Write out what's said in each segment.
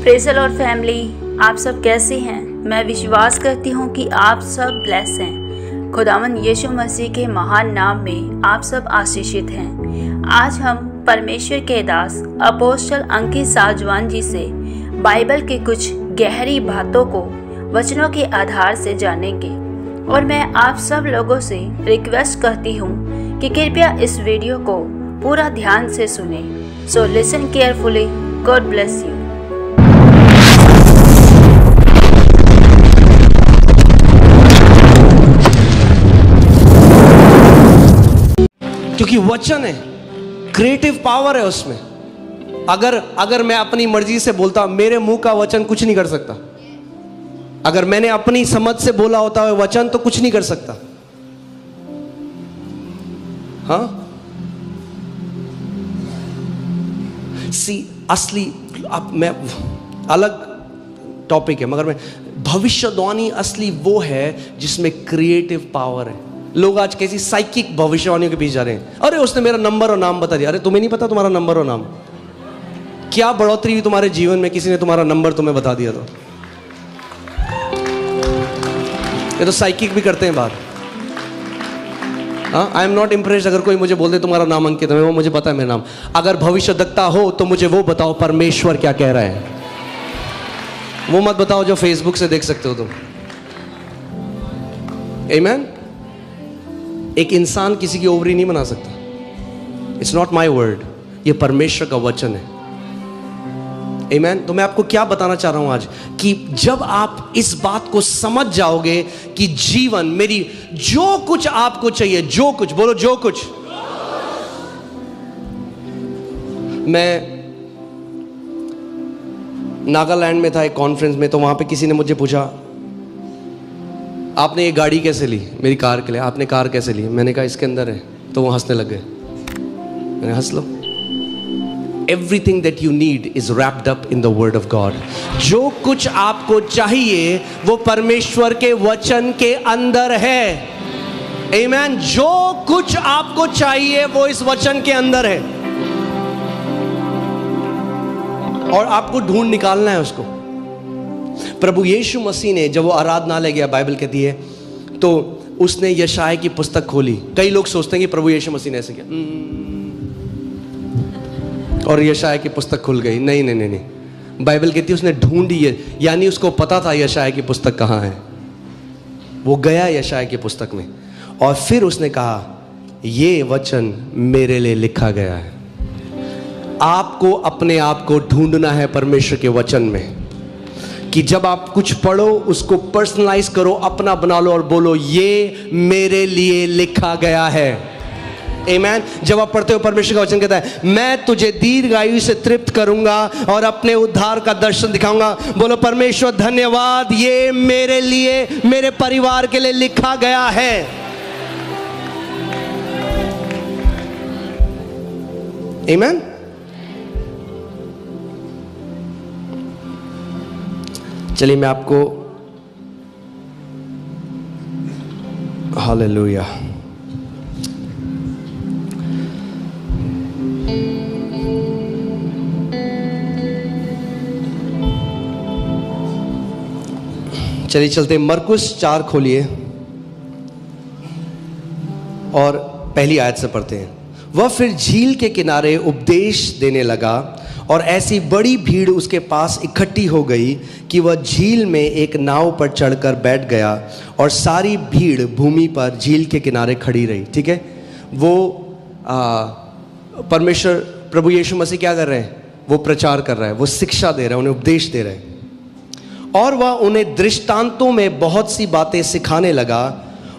Praise the Lord family, आप सब कैसे हैं? मैं विश्वास करती हूँ कि आप सब ब्लेस हैं। खुदावंद यीशु मसीह के महान नाम में आप सब आशीषित हैं। आज हम परमेश्वर के दास अपोस्टल अंकित साजवान जी से बाइबल की कुछ गहरी बातों को वचनों के आधार से जानेंगे और मैं आप सब लोगों से रिक्वेस्ट करती हूँ कि कृपया इस वीडियो को पूरा ध्यान से सुने। So listen carefully. God bless you. क्योंकि वचन है, क्रिएटिव पावर है उसमें। अगर मैं अपनी मर्जी से बोलता, मेरे मुंह का वचन कुछ नहीं कर सकता। अगर मैंने अपनी समझ से बोला होता है वचन तो कुछ नहीं कर सकता। हाँ, असली अब मैं अलग टॉपिक है, मगर मैं भविष्यवाणी असली वो है जिसमें क्रिएटिव पावर है। लोग आज कैसी साइकिक भविष्यवाणियों के पीछे जा रहे हैं। अरे उसने मेरा नंबर और नाम बता दिया। अरे तुम्हें नहीं पता तुम्हारा नंबर और नाम? क्या बढ़ोतरी हुई तुम्हारे जीवन में किसी ने तुम्हारा नंबर तुम्हें बता दिया तो? ये तो साइकिक भी करते हैं बात। आई एम नॉट इम्प्रेस्ड अगर कोई मुझे बोल दे तुम्हारा नाम अंकित है, वो मुझे पता है मेरा नाम। अगर भविष्यद्वक्ता हो तो मुझे वो बताओ परमेश्वर क्या कह रहा है। वो मत बताओ जो फेसबुक से देख सकते हो तुम। आमीन। एक इंसान किसी की ओवरी नहीं बना सकता। इट्स नॉट माई वर्ड, ये परमेश्वर का वचन है। आमीन। तो मैं आपको क्या बताना चाह रहा हूं आज कि जब आप इस बात को समझ जाओगे कि जीवन मेरी जो कुछ आपको चाहिए, जो कुछ बोलो, जो कुछ। मैं नागालैंड में था एक कॉन्फ्रेंस में, तो वहां पे किसी ने मुझे पूछा, आपने ये गाड़ी कैसे ली? मेरी कार के लिए। आपने कार कैसे ली? मैंने कहा इसके अंदर है। तो वो हंसने लग गए। मैंने हंस लो। Everything that you need is wrapped up in the word of God. जो कुछ आपको चाहिए वो परमेश्वर के वचन के अंदर है। Amen. जो कुछ आपको चाहिए वो इस वचन के अंदर है और आपको ढूंढ निकालना है उसको। प्रभु यीशु मसीह ने जब वो आराधनालय गया, बाइबल कहती है, तो उसने यशाया की पुस्तक खोली। कई लोग सोचते हैं कि प्रभु यीशु मसीह ने ऐसे किया और यशाया की पुस्तक खुल गई। नहीं नहीं नहीं नहीं, बाइबल कहती है उसने ढूंढी है, यानी उसको पता था यशाया की पुस्तक कहाँ है। वो गया यशाया की पुस्तक में और फिर उसने कहा, ये वचन मेरे लिए लिखा गया है। आपको अपने आप को ढूंढना है परमेश्वर के वचन में, कि जब आप कुछ पढ़ो उसको पर्सनलाइज करो, अपना बना लो और बोलो, ये मेरे लिए लिखा गया है। आमीन। जब आप पढ़ते हो परमेश्वर का वचन कहता है, मैं तुझे दीर्घायु से तृप्त करूंगा और अपने उद्धार का दर्शन दिखाऊंगा। बोलो परमेश्वर धन्यवाद, ये मेरे लिए, मेरे परिवार के लिए लिखा गया है। आमीन। चलिए मैं आपको, हालेलुया, चलिए चलते। मरकुस 4 खोलिए और पहली आयत से पढ़ते हैं। वह फिर झील के किनारे उपदेश देने लगा और ऐसी बड़ी भीड़ उसके पास इकट्ठी हो गई कि वह झील में एक नाव पर चढ़कर बैठ गया और सारी भीड़ भूमि पर झील के किनारे खड़ी रही। ठीक है, वो परमेश्वर प्रभु यीशु मसीह क्या कर रहे हैं? वो प्रचार कर रहा है, वो शिक्षा दे रहा है, उन्हें उपदेश दे रहे हैं और वह उन्हें दृष्टांतों में बहुत सी बातें सिखाने लगा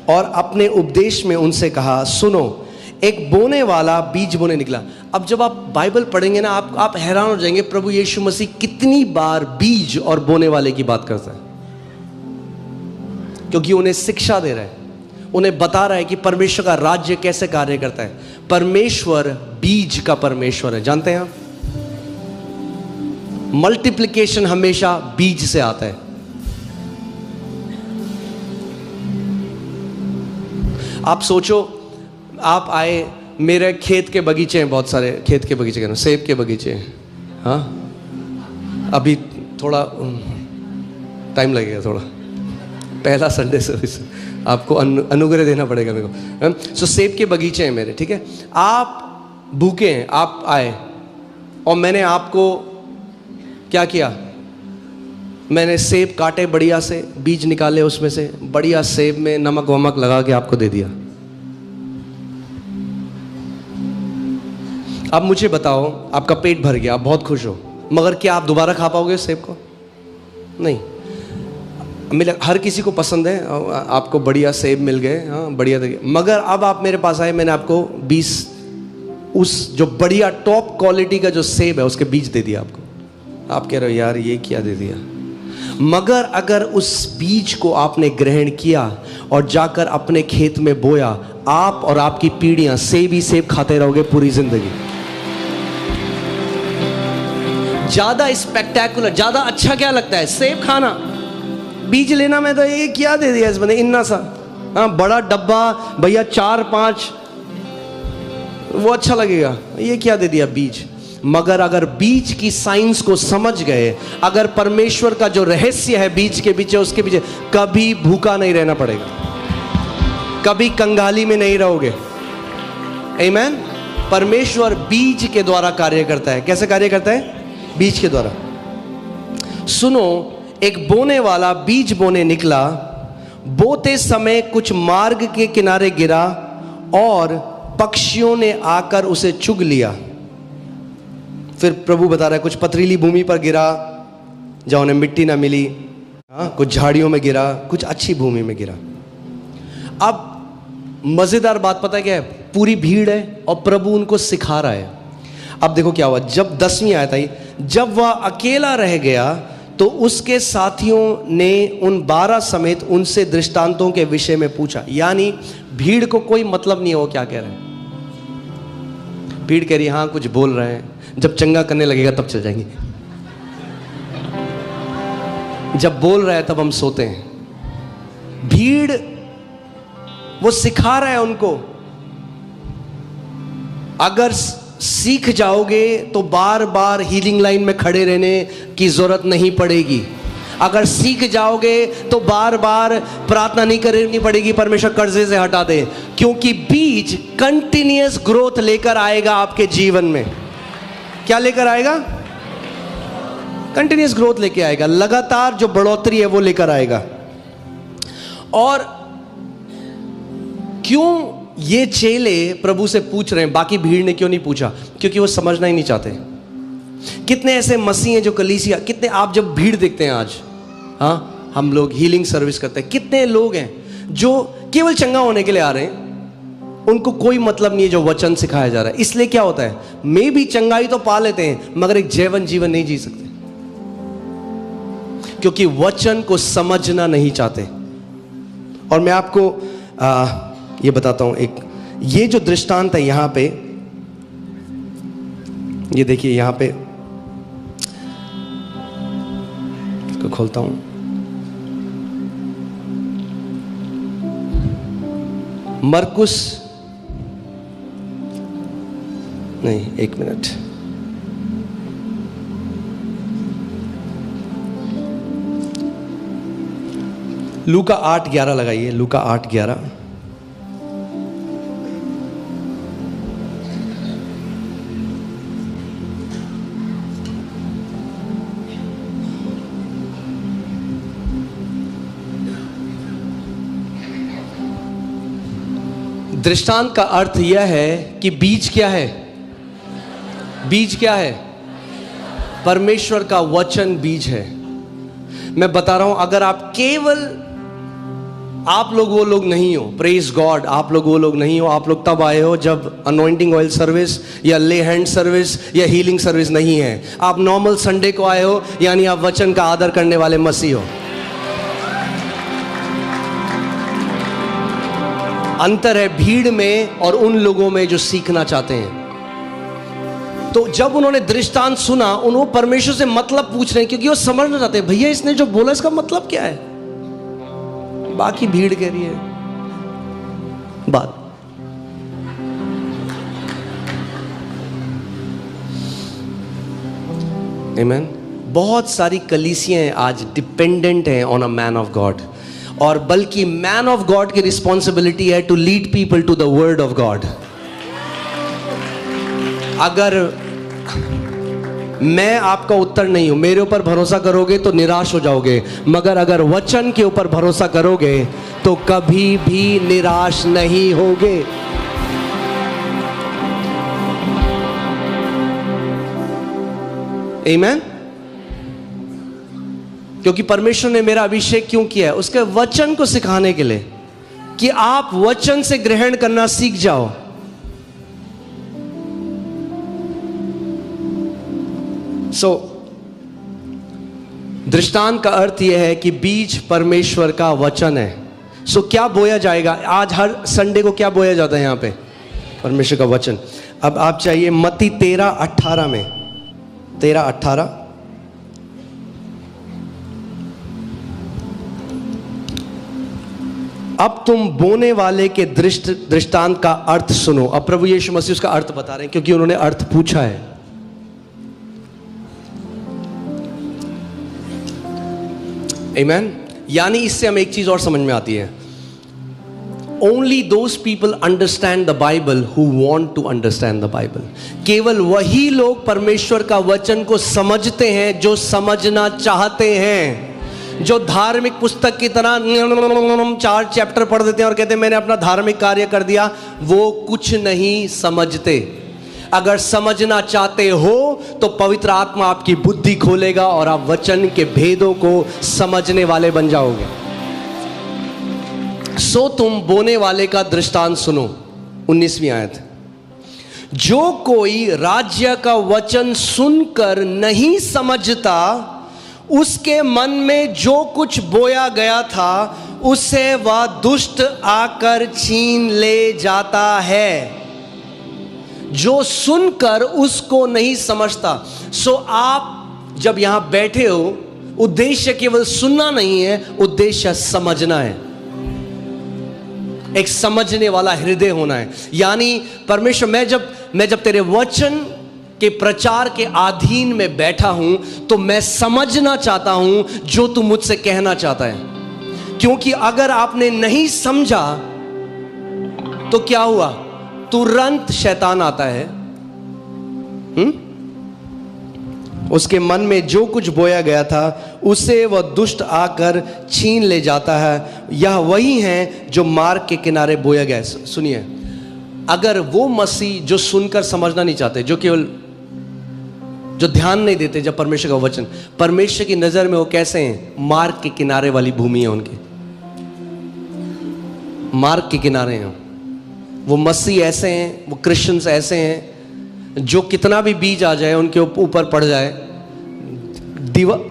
और अपने उपदेश में उनसे कहा, सुनो, एक बोने वाला बीज बोने निकला। अब जब आप बाइबल पढ़ेंगे ना, आप हैरान हो जाएंगे, प्रभु यीशु मसीह कितनी बार बीज और बोने वाले की बात करता है। क्योंकि उन्हें शिक्षा दे रहा है, उन्हें बता रहा है कि परमेश्वर का राज्य कैसे कार्य करता है। परमेश्वर बीज का परमेश्वर है, जानते हैं आप? मल्टीप्लिकेशन हमेशा बीज से आता है। आप सोचो, आप आए, मेरे खेत के बगीचे हैं, बहुत सारे खेत के बगीचे, सेब के बगीचे हैं। हाँ, अभी थोड़ा टाइम लगेगा, थोड़ा पहला संडे सर्विस, आपको अनुग्रह देना पड़ेगा मेरे को। सो सेब के बगीचे हैं मेरे, ठीक है। आप भूखे हैं, आप आए और मैंने आपको क्या किया, मैंने सेब काटे बढ़िया से, बीज निकाले उसमें से, बढ़िया सेब में नमक वमक लगा के आपको दे दिया। अब मुझे बताओ, आपका पेट भर गया, आप बहुत खुश हो, मगर क्या आप दोबारा खा पाओगे उस सेब को? नहीं। हर किसी को पसंद है, आपको बढ़िया सेब मिल गए, हाँ बढ़िया तरीके, मगर अब आप मेरे पास आए, मैंने आपको 20 उस जो बढ़िया टॉप क्वालिटी का जो सेब है उसके बीज दे दिया आपको। आप कह रहे हो यार ये क्या दे दिया, मगर अगर उस बीज को आपने ग्रहण किया और जाकर अपने खेत में बोया, आप और आपकी पीढ़ियां सेब ही सेब खाते रहोगे पूरी जिंदगी। ज्यादा स्पेक्टेकुलर, ज्यादा अच्छा क्या लगता है? सेब खाना, बीज लेना। में तो ये क्या दे दिया इस बंदे, इन्ना सा, हाँ बड़ा डब्बा भैया 4-5, वो अच्छा लगेगा, ये क्या दे दिया बीज। मगर अगर बीज की साइंस को समझ गए, अगर परमेश्वर का जो रहस्य है बीज के पीछे, उसके पीछे, कभी भूखा नहीं रहना पड़ेगा, कभी कंगाली में नहीं रहोगे। आमीन। परमेश्वर बीज के द्वारा कार्य करता है। कैसे कार्य करता है? बीज के द्वारा। सुनो, एक बोने वाला बीज बोने निकला, बोते समय कुछ मार्ग के किनारे गिरा और पक्षियों ने आकर उसे चुग लिया। फिर प्रभु बता रहा है, कुछ पथरीली भूमि पर गिरा जहाँ उन्हें मिट्टी ना मिली, हाँ कुछ झाड़ियों में गिरा, कुछ अच्छी भूमि में गिरा। अब मजेदार बात पता है क्या है? पूरी भीड़ है और प्रभु उनको सिखा रहा है। अब देखो क्या हुआ, जब 10वीं आयत आई, जब वह अकेला रह गया तो उसके साथियों ने उन 12 समेत उनसे दृष्टांतों के विषय में पूछा। यानी भीड़ को कोई मतलब नहीं है वो क्या कह रहे हैं। भीड़ कह रही हाँ कुछ बोल रहे हैं, जब चंगा करने लगेगा तब चल जाएंगे, जब बोल रहा है तब हम सोते हैं। भीड़ वो सिखा रहा है उनको, अगर सीख जाओगे तो बार बार हीलिंग लाइन में खड़े रहने की जरूरत नहीं पड़ेगी। अगर सीख जाओगे तो बार बार प्रार्थना नहीं करनी पड़ेगी परमेश्वर कर्जे से हटा दे, क्योंकि बीज कंटिन्यूअस ग्रोथ लेकर आएगा आपके जीवन में। क्या लेकर आएगा? कंटिन्यूअस ग्रोथ लेके आएगा, लगातार जो बढ़ोतरी है वो लेकर आएगा। और क्यों ये चेले प्रभु से पूछ रहे हैं, बाकी भीड़ ने क्यों नहीं पूछा? क्योंकि वो समझना ही नहीं चाहते। कितने ऐसे मसीह हैं जो कलीसिया, कितने आप जब भीड़ देखते हैं आज, हाँ हम लोग हीलिंग सर्विस करते हैं, कितने लोग हैं जो केवल चंगा होने के लिए आ रहे हैं, उनको कोई मतलब नहीं है जो वचन सिखाया जा रहा है। इसलिए क्या होता है, मे भी चंगाई तो पा लेते हैं मगर एक जीवन नहीं जी सकते, क्योंकि वचन को समझना नहीं चाहते। और मैं आपको ये बताता हूं, एक ये जो दृष्टांत है यहां पे, ये देखिए यहां पे, इसको खोलता हूं, मरकुस नहीं, एक मिनट, लूका 8:11 लगाइए, लूका 8:11। दृष्टांत का अर्थ यह है कि बीज क्या है? बीज क्या है? परमेश्वर का वचन बीज है। मैं बता रहा हूं, अगर आप केवल, आप लोग वो लोग नहीं हो, प्रेज गॉड, आप लोग वो लोग नहीं हो, आप लोग तब आए हो जब अनॉइंटिंग ऑयल सर्विस या ले हैंड सर्विस या हीलिंग सर्विस नहीं है। आप नॉर्मल संडे को आए हो, यानी आप वचन का आदर करने वाले मसीह हो। अंतर है भीड़ में और उन लोगों में जो सीखना चाहते हैं। तो जब उन्होंने दृष्टांत सुना, उन्होंने परमेश्वर से मतलब पूछ रहे हैं, क्योंकि वो समझना चाहते हैं भैया इसने जो बोला इसका मतलब क्या है। बाकी भीड़ कह रही है बात, आमीन। बहुत सारी कलीसियां आज डिपेंडेंट हैं on a man of God, और बल्कि मैन ऑफ गॉड की रिस्पॉन्सिबिलिटी है to lead people to the word of God. अगर मैं आपका उत्तर नहीं हूं, मेरे ऊपर भरोसा करोगे तो निराश हो जाओगे, मगर अगर वचन के ऊपर भरोसा करोगे तो कभी भी निराश नहीं होगे। आमीन। क्योंकि परमेश्वर ने मेरा अभिषेक क्यों किया है? उसके वचन को सिखाने के लिए, कि आप वचन से ग्रहण करना सीख जाओ। दृष्टांत का अर्थ यह है कि बीज परमेश्वर का वचन है। क्या बोया जाएगा? आज हर संडे को क्या बोया जाता है यहां पे? परमेश्वर का वचन। अब आप चाहिए मत्ती 13:18 में, 13:18। अब तुम बोने वाले के दृष्टांत का अर्थ सुनो। अब प्रभु यीशु मसीह उसका अर्थ बता रहे हैं, क्योंकि उन्होंने अर्थ पूछा है। आमीन। यानी इससे हमें एक चीज और समझ में आती है, only those people understand the Bible who want to understand the Bible. केवल वही लोग परमेश्वर का वचन को समझते हैं जो समझना चाहते हैं। जो धार्मिक पुस्तक की तरह 4 चैप्टर पढ़ देते हैं और कहते हैं मैंने अपना धार्मिक कार्य कर दिया, वो कुछ नहीं समझते। अगर समझना चाहते हो तो पवित्र आत्मा आपकी बुद्धि खोलेगा और आप वचन के भेदों को समझने वाले बन जाओगे। तुम बोने वाले का दृष्टांत सुनो। 19वीं आयत। जो कोई राज्य का वचन सुनकर नहीं समझता, उसके मन में जो कुछ बोया गया था उसे वह दुष्ट आकर छीन ले जाता है। जो सुनकर उसको नहीं समझता। आप जब यहां बैठे हो, उद्देश्य केवल सुनना नहीं है, उद्देश्य समझना है। एक समझने वाला हृदय होना है। यानी परमेश्वर, मैं जब तेरे वचन के प्रचार के अधीन में बैठा हूं तो मैं समझना चाहता हूं जो तू मुझसे कहना चाहता है। क्योंकि अगर आपने नहीं समझा तो क्या हुआ? तुरंत शैतान आता है, उसके मन में जो कुछ बोया गया था उसे वह दुष्ट आकर छीन ले जाता है। यह वही है जो मार्ग के किनारे बोया गया। सुनिए, अगर वो मसीह जो सुनकर समझना नहीं चाहते, जो केवल जो ध्यान नहीं देते जब परमेश्वर का वचन, परमेश्वर की नजर में वो कैसे हैं? मार्ग के किनारे वाली भूमि है उनकी, मार्ग के किनारे हैं वो। मसीह ऐसे हैं, वो क्रिश्चियंस ऐसे हैं जो कितना भी बीज आ जाए उनके ऊपर पड़ जाए,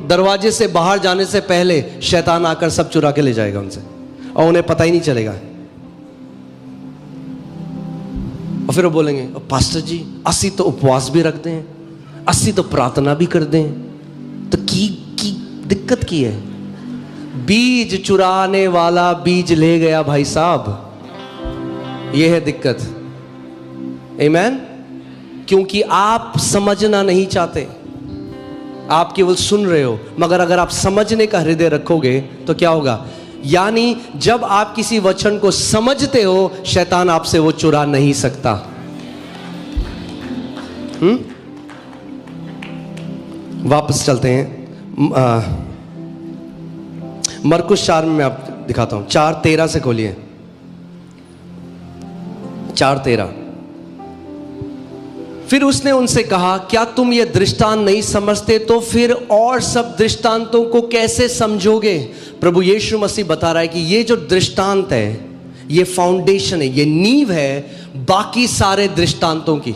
दरवाजे से बाहर जाने से पहले शैतान आकर सब चुरा के ले जाएगा उनसे, और उन्हें पता ही नहीं चलेगा। और फिर वो बोलेंगे, पास्टर जी असी तो उपवास भी रखते हैं, असी तो प्रार्थना भी करते हैं, तो की दिक्कत की है? बीज चुराने वाला बीज ले गया भाई साहब, यह है दिक्कत। आमीन। क्योंकि आप समझना नहीं चाहते, आप केवल सुन रहे हो। मगर अगर आप समझने का हृदय रखोगे तो क्या होगा? यानी जब आप किसी वचन को समझते हो, शैतान आपसे वो चुरा नहीं सकता। वापस चलते हैं मरकुस 4 में मैं आप दिखाता हूं। 4:13 से खोलिए। 4:13। फिर उसने उनसे कहा, क्या तुम ये दृष्टांत नहीं समझते? तो फिर और सब दृष्टांतों को कैसे समझोगे? प्रभु यीशु मसीह बता रहा है कि ये जो दृष्टांत है, ये फाउंडेशन है, ये नींव है बाकी सारे दृष्टांतों की।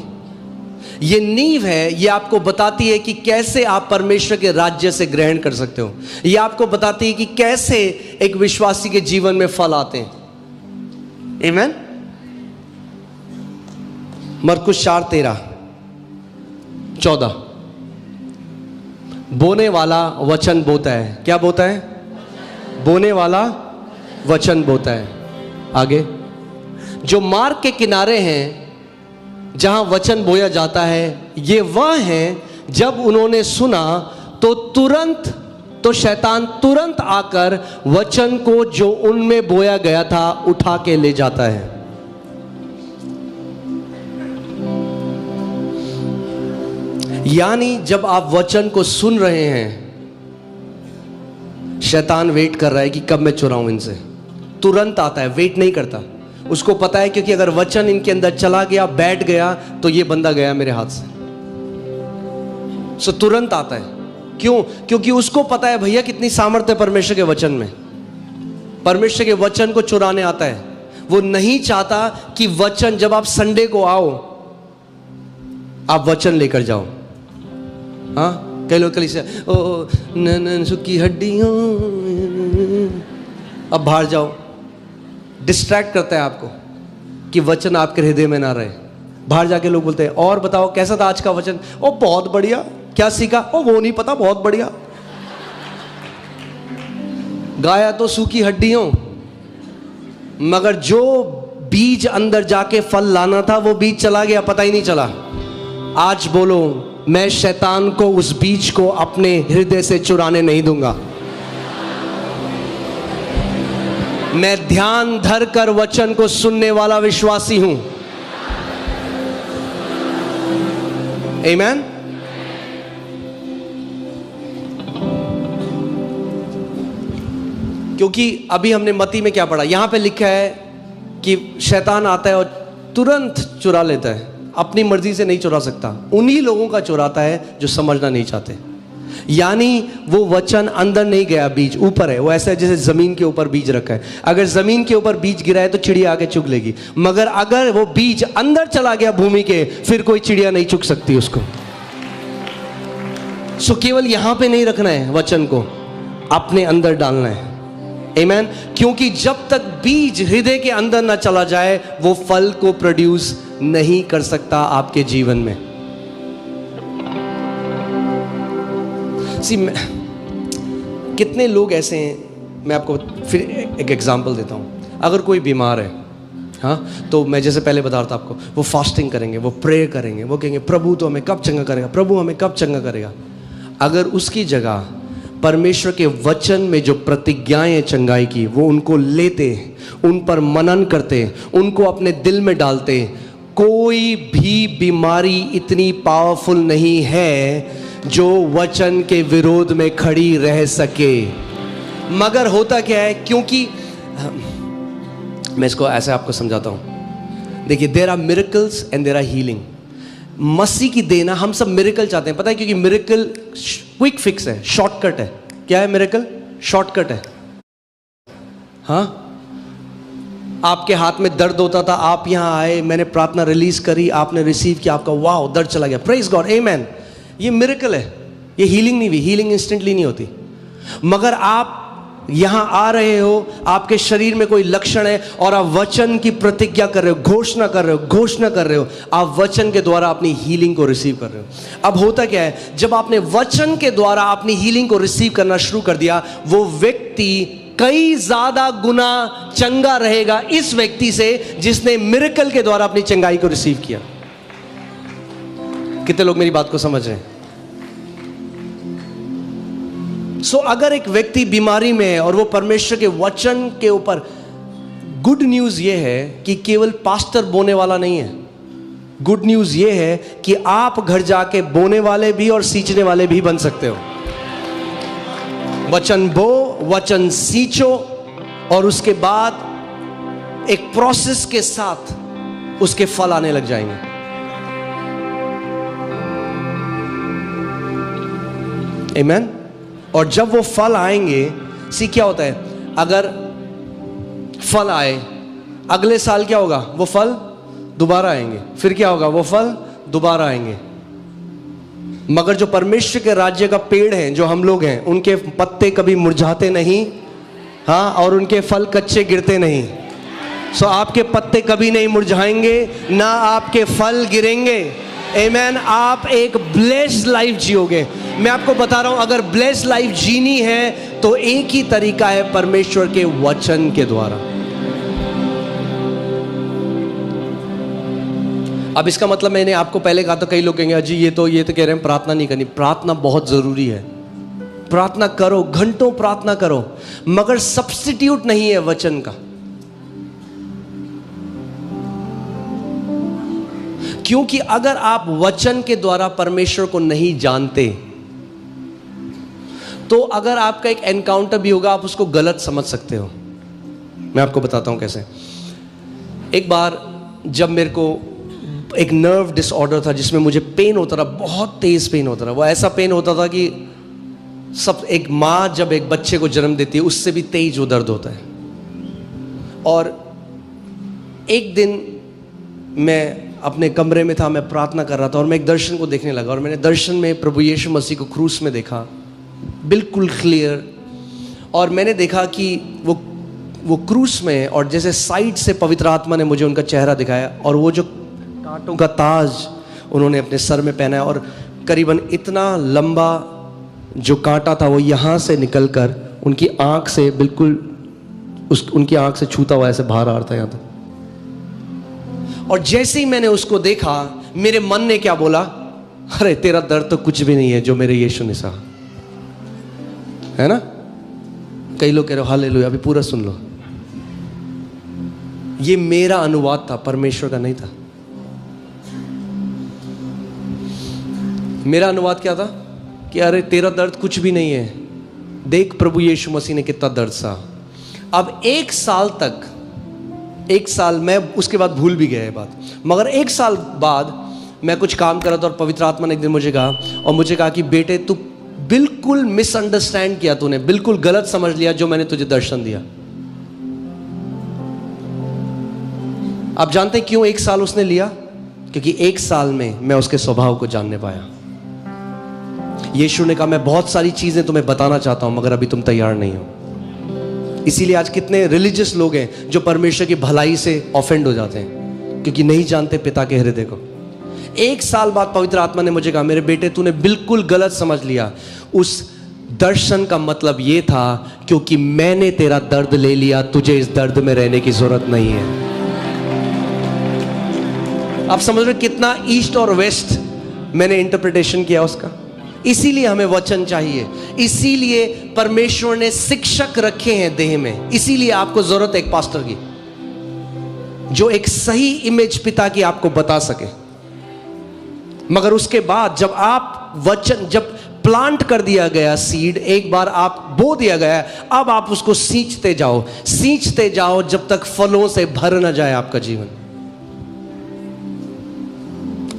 ये नींव है, ये आपको बताती है कि कैसे आप परमेश्वर के राज्य से ग्रहण कर सकते हो। ये आपको बताती है कि कैसे एक विश्वासी के जीवन में फल आते हैं। आमीन। मरकुस 4:13-14। बोने वाला वचन बोता है। क्या बोता है? बोने वाला वचन बोता है। आगे, जो मार्ग के किनारे हैं जहां वचन बोया जाता है, ये वह हैं जब उन्होंने सुना तो शैतान तुरंत आकर वचन को जो उनमें बोया गया था उठा के ले जाता है। यानी जब आप वचन को सुन रहे हैं, शैतान वेट कर रहा है कि कब मैं चुराऊं इनसे। तुरंत आता है, वेट नहीं करता। उसको पता है क्योंकि अगर वचन इनके अंदर चला गया, बैठ गया, तो ये बंदा गया मेरे हाथ से। सो तुरंत आता है। क्यों? क्योंकि उसको पता है भैया कितनी सामर्थ्य परमेश्वर के वचन में। परमेश्वर के वचन को चुराने आता है। वो नहीं चाहता कि वचन, जब आप संडे को आओ, आप वचन लेकर जाओ। हाँ, कई लोग कल से ओ नन सुखी हड्डियों, अब बाहर जाओ। डिस्ट्रैक्ट करता है आपको कि वचन आपके हृदय में ना रहे। बाहर जाके लोग बोलते हैं और बताओ कैसा था आज का वचन? ओ बहुत बढ़िया। क्या सीखा? ओ वो नहीं पता, बहुत बढ़िया। गाया तो सूखी हड्डियों, मगर जो बीज अंदर जाके फल लाना था वो बीज चला गया, पता ही नहीं चला। आज बोलो, मैं शैतान को उस बीज को अपने हृदय से चुराने नहीं दूंगा। मैं ध्यान धर कर वचन को सुनने वाला विश्वासी हूं। आमीन। क्योंकि अभी हमने मत्ती में क्या पढ़ा, यहां पे लिखा है कि शैतान आता है और तुरंत चुरा लेता है। अपनी मर्जी से नहीं चुरा सकता, उन्हीं लोगों का चुराता है जो समझना नहीं चाहते। यानी वो वचन अंदर नहीं गया, बीज ऊपर है। वो ऐसा है जैसे जमीन के ऊपर बीज रखा है। अगर जमीन के ऊपर बीज गिरा है तो चिड़िया आके चुग लेगी, मगर अगर वो बीज अंदर चला गया भूमि के, फिर कोई चिड़िया नहीं चुग सकती उसको। सो केवल यहां पे नहीं रखना है, वचन को अपने अंदर डालना है। आमीन। क्योंकि जब तक बीज हृदय के अंदर ना चला जाए, वो फल को प्रोड्यूस नहीं कर सकता आपके जीवन में। कितने लोग ऐसे हैं, मैं आपको फिर एक एग्जांपल देता हूं। अगर कोई बीमार है, हाँ, तो मैं जैसे पहले बता रहा था आपको, वो फास्टिंग करेंगे, वो प्रे करेंगे, वो कहेंगे प्रभु तो हमें कब चंगा करेगा, प्रभु हमें कब चंगा करेगा। अगर उसकी जगह परमेश्वर के वचन में जो प्रतिज्ञाएं चंगाई की, वो उनको लेते, उन पर मनन करते, उनको अपने दिल में डालते, कोई भी बीमारी इतनी पावरफुल नहीं है जो वचन के विरोध में खड़ी रह सके। मगर होता क्या है, क्योंकि मैं इसको ऐसे आपको समझाता हूं। देखिए, there are miracles and there are healing. मसीह की देना, हम सब मिरेकल चाहते हैं, पता है, क्योंकि मिरेकल क्विक फिक्स है, शॉर्टकट है। क्या है मिरेकल? शॉर्टकट है। हाँ, आपके हाथ में दर्द होता था, आप यहां आए, मैंने प्रार्थना रिलीज करी, आपने रिसीव किया, आपका वाह दर्द चला गया, प्रेज गॉड, आमेन। ये मिरेकल है, ये हीलिंग नहीं हुई। हीलिंग इंस्टेंटली नहीं होती। मगर आप यहां आ रहे हो, आपके शरीर में कोई लक्षण है और आप वचन की प्रतिज्ञा कर रहे हो, घोषणा कर रहे हो, आप वचन के द्वारा अपनी हीलिंग को रिसीव कर रहे हो। अब होता क्या है, जब आपने वचन के द्वारा अपनी हीलिंग को रिसीव करना शुरू कर दिया, वो व्यक्ति कई ज्यादा गुना चंगा रहेगा इस व्यक्ति से जिसने मिरेकल के द्वारा अपनी चंगाई को रिसीव किया। कितने लोग मेरी बात को समझ रहे हैं? अगर एक व्यक्ति बीमारी में है और वो परमेश्वर के वचन के ऊपर, गुड न्यूज ये है कि केवल पास्टर बोने वाला नहीं है। गुड न्यूज ये है कि आप घर जाके बोने वाले भी और सींचने वाले भी बन सकते हो। वचन बो, वचन सींचो, और उसके बाद एक प्रोसेस के साथ उसके फल आने लग जाएंगे। आमेन। और जब वो फल आएंगे, क्या होता है, अगर फल आए, अगले साल क्या होगा, वो फल दोबारा आएंगे, फिर क्या होगा, वो फल दोबारा आएंगे। मगर जो परमेश्वर के राज्य का पेड़ है, जो हम लोग हैं, उनके पत्ते कभी मुरझाते नहीं, हाँ, और उनके फल कच्चे गिरते नहीं। आपके पत्ते कभी नहीं मुरझाएंगे, ना आपके फल गिरेंगे। आमेन। आप एक ब्लेस्ड लाइफ जियोगे। मैं आपको बता रहा हूं, अगर ब्लेस्ड लाइफ जीनी है तो एक ही तरीका है, परमेश्वर के वचन के द्वारा। अब इसका मतलब, मैंने आपको पहले कहा था, कई लोग कहेंगे अजी ये तो कह रहे हैं प्रार्थना नहीं करनी। प्रार्थना बहुत जरूरी है, प्रार्थना करो, घंटों प्रार्थना करो, मगर सब्स्टिट्यूट नहीं है वचन का। क्योंकि अगर आप वचन के द्वारा परमेश्वर को नहीं जानते तो अगर आपका एक एनकाउंटर भी होगा आप उसको गलत समझ सकते हो। मैं आपको बताता हूं कैसे। एक बार जब मेरे को एक नर्व डिसऑर्डर था जिसमें मुझे पेन होता रहा, बहुत तेज पेन होता रहा। वो ऐसा पेन होता था कि सब, एक माँ जब एक बच्चे को जन्म देती है उससे भी तेज वो दर्द होता है। और एक दिन मैं अपने कमरे में था, मैं प्रार्थना कर रहा था और मैं एक दर्शन को देखने लगा और मैंने दर्शन में प्रभु यीशु मसीह को क्रूस में देखा, बिल्कुल क्लियर। और मैंने देखा कि वो क्रूस में, और जैसे साइड से पवित्र आत्मा ने मुझे उनका चेहरा दिखाया और वो जो कांटों का ताज उन्होंने अपने सर में पहना है और करीबन इतना लंबा जो कांटा था वो यहाँ से निकलकर उनकी आँख से बिल्कुल उनकी आँख से छूता हुआ ऐसे बाहर आ रहा था यहाँ तक। और जैसे ही मैंने उसको देखा मेरे मन ने क्या बोला, अरे तेरा दर्द तो कुछ भी नहीं है जो मेरे यीशु ने सहा, है ना। कई लोग कह रहे हो हालेलुया, अभी पूरा सुन लो। ये मेरा अनुवाद था, परमेश्वर का नहीं था। मेरा अनुवाद क्या था कि अरे तेरा दर्द कुछ भी नहीं है, देख प्रभु यीशु मसीह ने कितना दर्द सहा। अब 1 साल तक, 1 साल मैं उसके बाद भूल भी गया ये बात, मगर 1 साल बाद मैं कुछ काम कर रहा था और पवित्र आत्मा ने एक दिन मुझे कहा कि बेटे तू बिल्कुल मिसअंडरस्टैंड किया, तूने बिल्कुल गलत समझ लिया जो मैंने तुझे दर्शन दिया। आप जानते हैं क्यों 1 साल उसने लिया? क्योंकि 1 साल में मैं उसके स्वभाव को जानने पाया। यीशु ने कहा मैं बहुत सारी चीजें तुम्हें बताना चाहता हूं मगर अभी तुम तैयार नहीं हो। इसीलिए आज कितने रिलीजियस लोग हैं जो परमेश्वर की भलाई से ऑफेंड हो जाते हैं क्योंकि नहीं जानते पिता के हृदय को। 1 साल बाद पवित्र आत्मा ने मुझे कहा मेरे बेटे तूने बिल्कुल गलत समझ लिया। उस दर्शन का मतलब ये था क्योंकि मैंने तेरा दर्द ले लिया, तुझे इस दर्द में रहने की जरूरत नहीं है। आप समझ रहे कितना ईस्ट और वेस्ट मैंने इंटरप्रिटेशन किया उसका। इसीलिए हमें वचन चाहिए, इसीलिए परमेश्वर ने शिक्षक रखे हैं देह में, इसीलिए आपको जरूरत है एक पास्टर की जो एक सही इमेज पिता की आपको बता सके। मगर उसके बाद जब आप वचन, जब प्लांट कर दिया गया सीड, एक बार आप बो दिया गया, अब आप उसको सींचते जाओ जब तक फलों से भर न जाए आपका जीवन।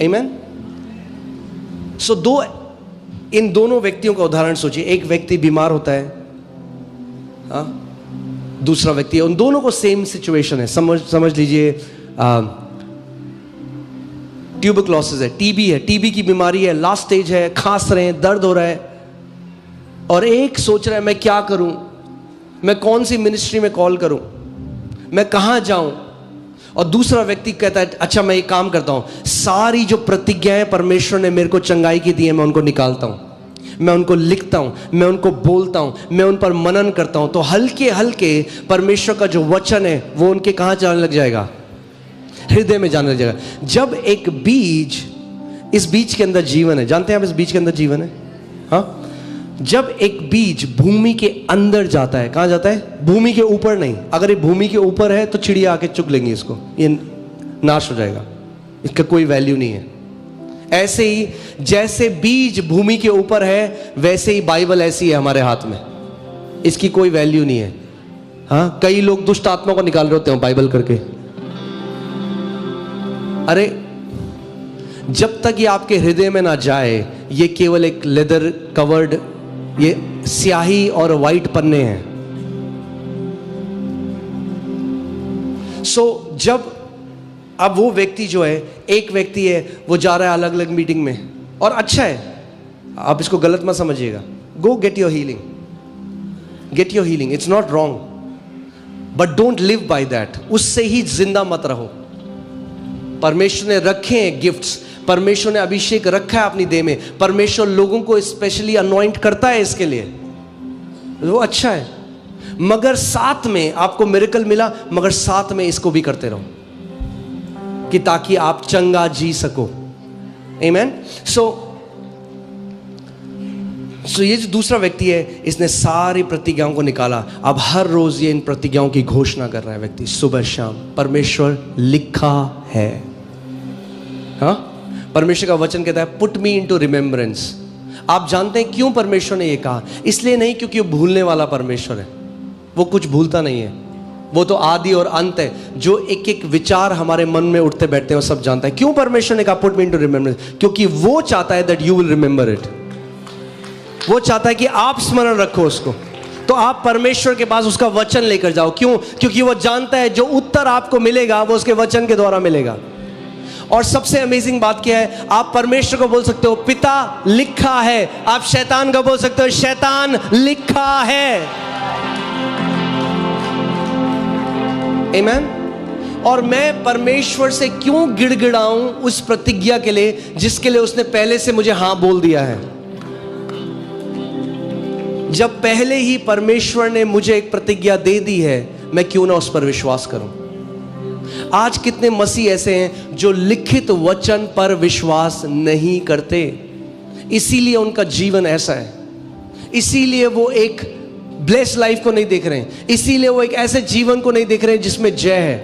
आमीन। सो इन दोनों व्यक्तियों का उदाहरण सोचिए। एक व्यक्ति बीमार होता है, दूसरा व्यक्ति, उन दोनों को सेम सिचुएशन है। समझ लीजिए ट्यूबरक्लोसिस है, टीबी है, टीबी की बीमारी है, लास्ट स्टेज है, खांस रहे हैं, दर्द हो रहा है, और एक सोच रहा है मैं क्या करूं, मैं कौन सी मिनिस्ट्री में कॉल करूं, मैं कहां जाऊं। और दूसरा व्यक्ति कहता है अच्छा मैं एक काम करता हूं, सारी जो प्रतिज्ञाएं परमेश्वर ने मेरे को चंगाई की दी है मैं उनको निकालता हूं, मैं उनको लिखता हूं, मैं उनको बोलता हूं, मैं उन पर मनन करता हूं। तो हल्के हल्के परमेश्वर का जो वचन है वो उनके कहां जाने लग जाएगा, हृदय में जाने लग जाएगा। जब एक बीज, इस बीज के अंदर जीवन है, जानते हैं आप इस बीज के अंदर जीवन है, हाँ। जब एक बीज भूमि के अंदर जाता है, कहां जाता है, भूमि के ऊपर नहीं। अगर ये भूमि के ऊपर है तो चिड़िया आके चुग लेंगी इसको, ये नाश हो जाएगा, इसका कोई वैल्यू नहीं है। ऐसे ही जैसे बीज भूमि के ऊपर है वैसे ही बाइबल ऐसी है हमारे हाथ में, इसकी कोई वैल्यू नहीं है। हाँ, कई लोग दुष्ट आत्मा को निकाल रहे होते हैं बाइबल करके। अरे जब तक ये आपके हृदय में ना जाए, ये केवल एक लेदर कवर्ड, ये स्याही और वाइट पन्ने हैं। सो जब अब वो व्यक्ति जो है, एक व्यक्ति है वो जा रहा है अलग अलग मीटिंग में, और अच्छा है, आप इसको गलत मत समझिएगा, गो get your healing, get your healing, it's not wrong, but don't live by that. उससे ही जिंदा मत रहो। परमेश्वर ने रखे हैं गिफ्ट्स, परमेश्वर ने अभिषेक रखा है अपनी देह में, परमेश्वर लोगों को स्पेशली अनॉइंट करता है इसके लिए, वो अच्छा है। मगर साथ में आपको मिरेकल मिला, मगर साथ में इसको भी करते रहो कि ताकि आप चंगा जी सको। आमीन। सो सो ये जो दूसरा व्यक्ति है, इसने सारी प्रतिज्ञाओं को निकाला। अब हर रोज ये इन प्रतिज्ञाओं की घोषणा कर रहा है व्यक्ति, सुबह शाम। परमेश्वर लिखा है, हाँ, परमेश्वर का वचन कहता है पुट मी इनटू रिमेम्बरेंस। आप जानते हैं क्यों परमेश्वर ने ये कहा? इसलिए नहीं क्योंकि वो भूलने वाला परमेश्वर है, वो कुछ भूलता नहीं है, वो तो आदि और अंत है। जो एक एक विचार हमारे मन में उठते बैठते हैं वो सब जानता है। क्यों परमेश्वर ने कहा पुट मी इनटू रिमेम्बरेंस? क्योंकि वो चाहता है that you will remember it. वो चाहता है कि आप स्मरण रखो उसको। तो आप परमेश्वर के पास उसका वचन लेकर जाओ। क्यों? क्योंकि वो जानता है जो उत्तर आपको मिलेगा वो उसके वचन के द्वारा मिलेगा। और सबसे अमेजिंग बात क्या है, आप परमेश्वर को बोल सकते हो पिता लिखा है। आप शैतान को बोल सकते हो शैतान लिखा है। आमीन। और मैं परमेश्वर से क्यों गिड़गिड़ाऊं उस प्रतिज्ञा के लिए जिसके लिए उसने पहले से मुझे हां बोल दिया है? जब पहले ही परमेश्वर ने मुझे एक प्रतिज्ञा दे दी है, मैं क्यों ना उस पर विश्वास करूं? आज कितने मसीह ऐसे हैं जो लिखित वचन पर विश्वास नहीं करते, इसीलिए उनका जीवन ऐसा है, इसीलिए वो एक ब्लेस्ड लाइफ को नहीं देख रहे हैं, इसीलिए वो एक ऐसे जीवन को नहीं देख रहे हैं जिसमें जय है।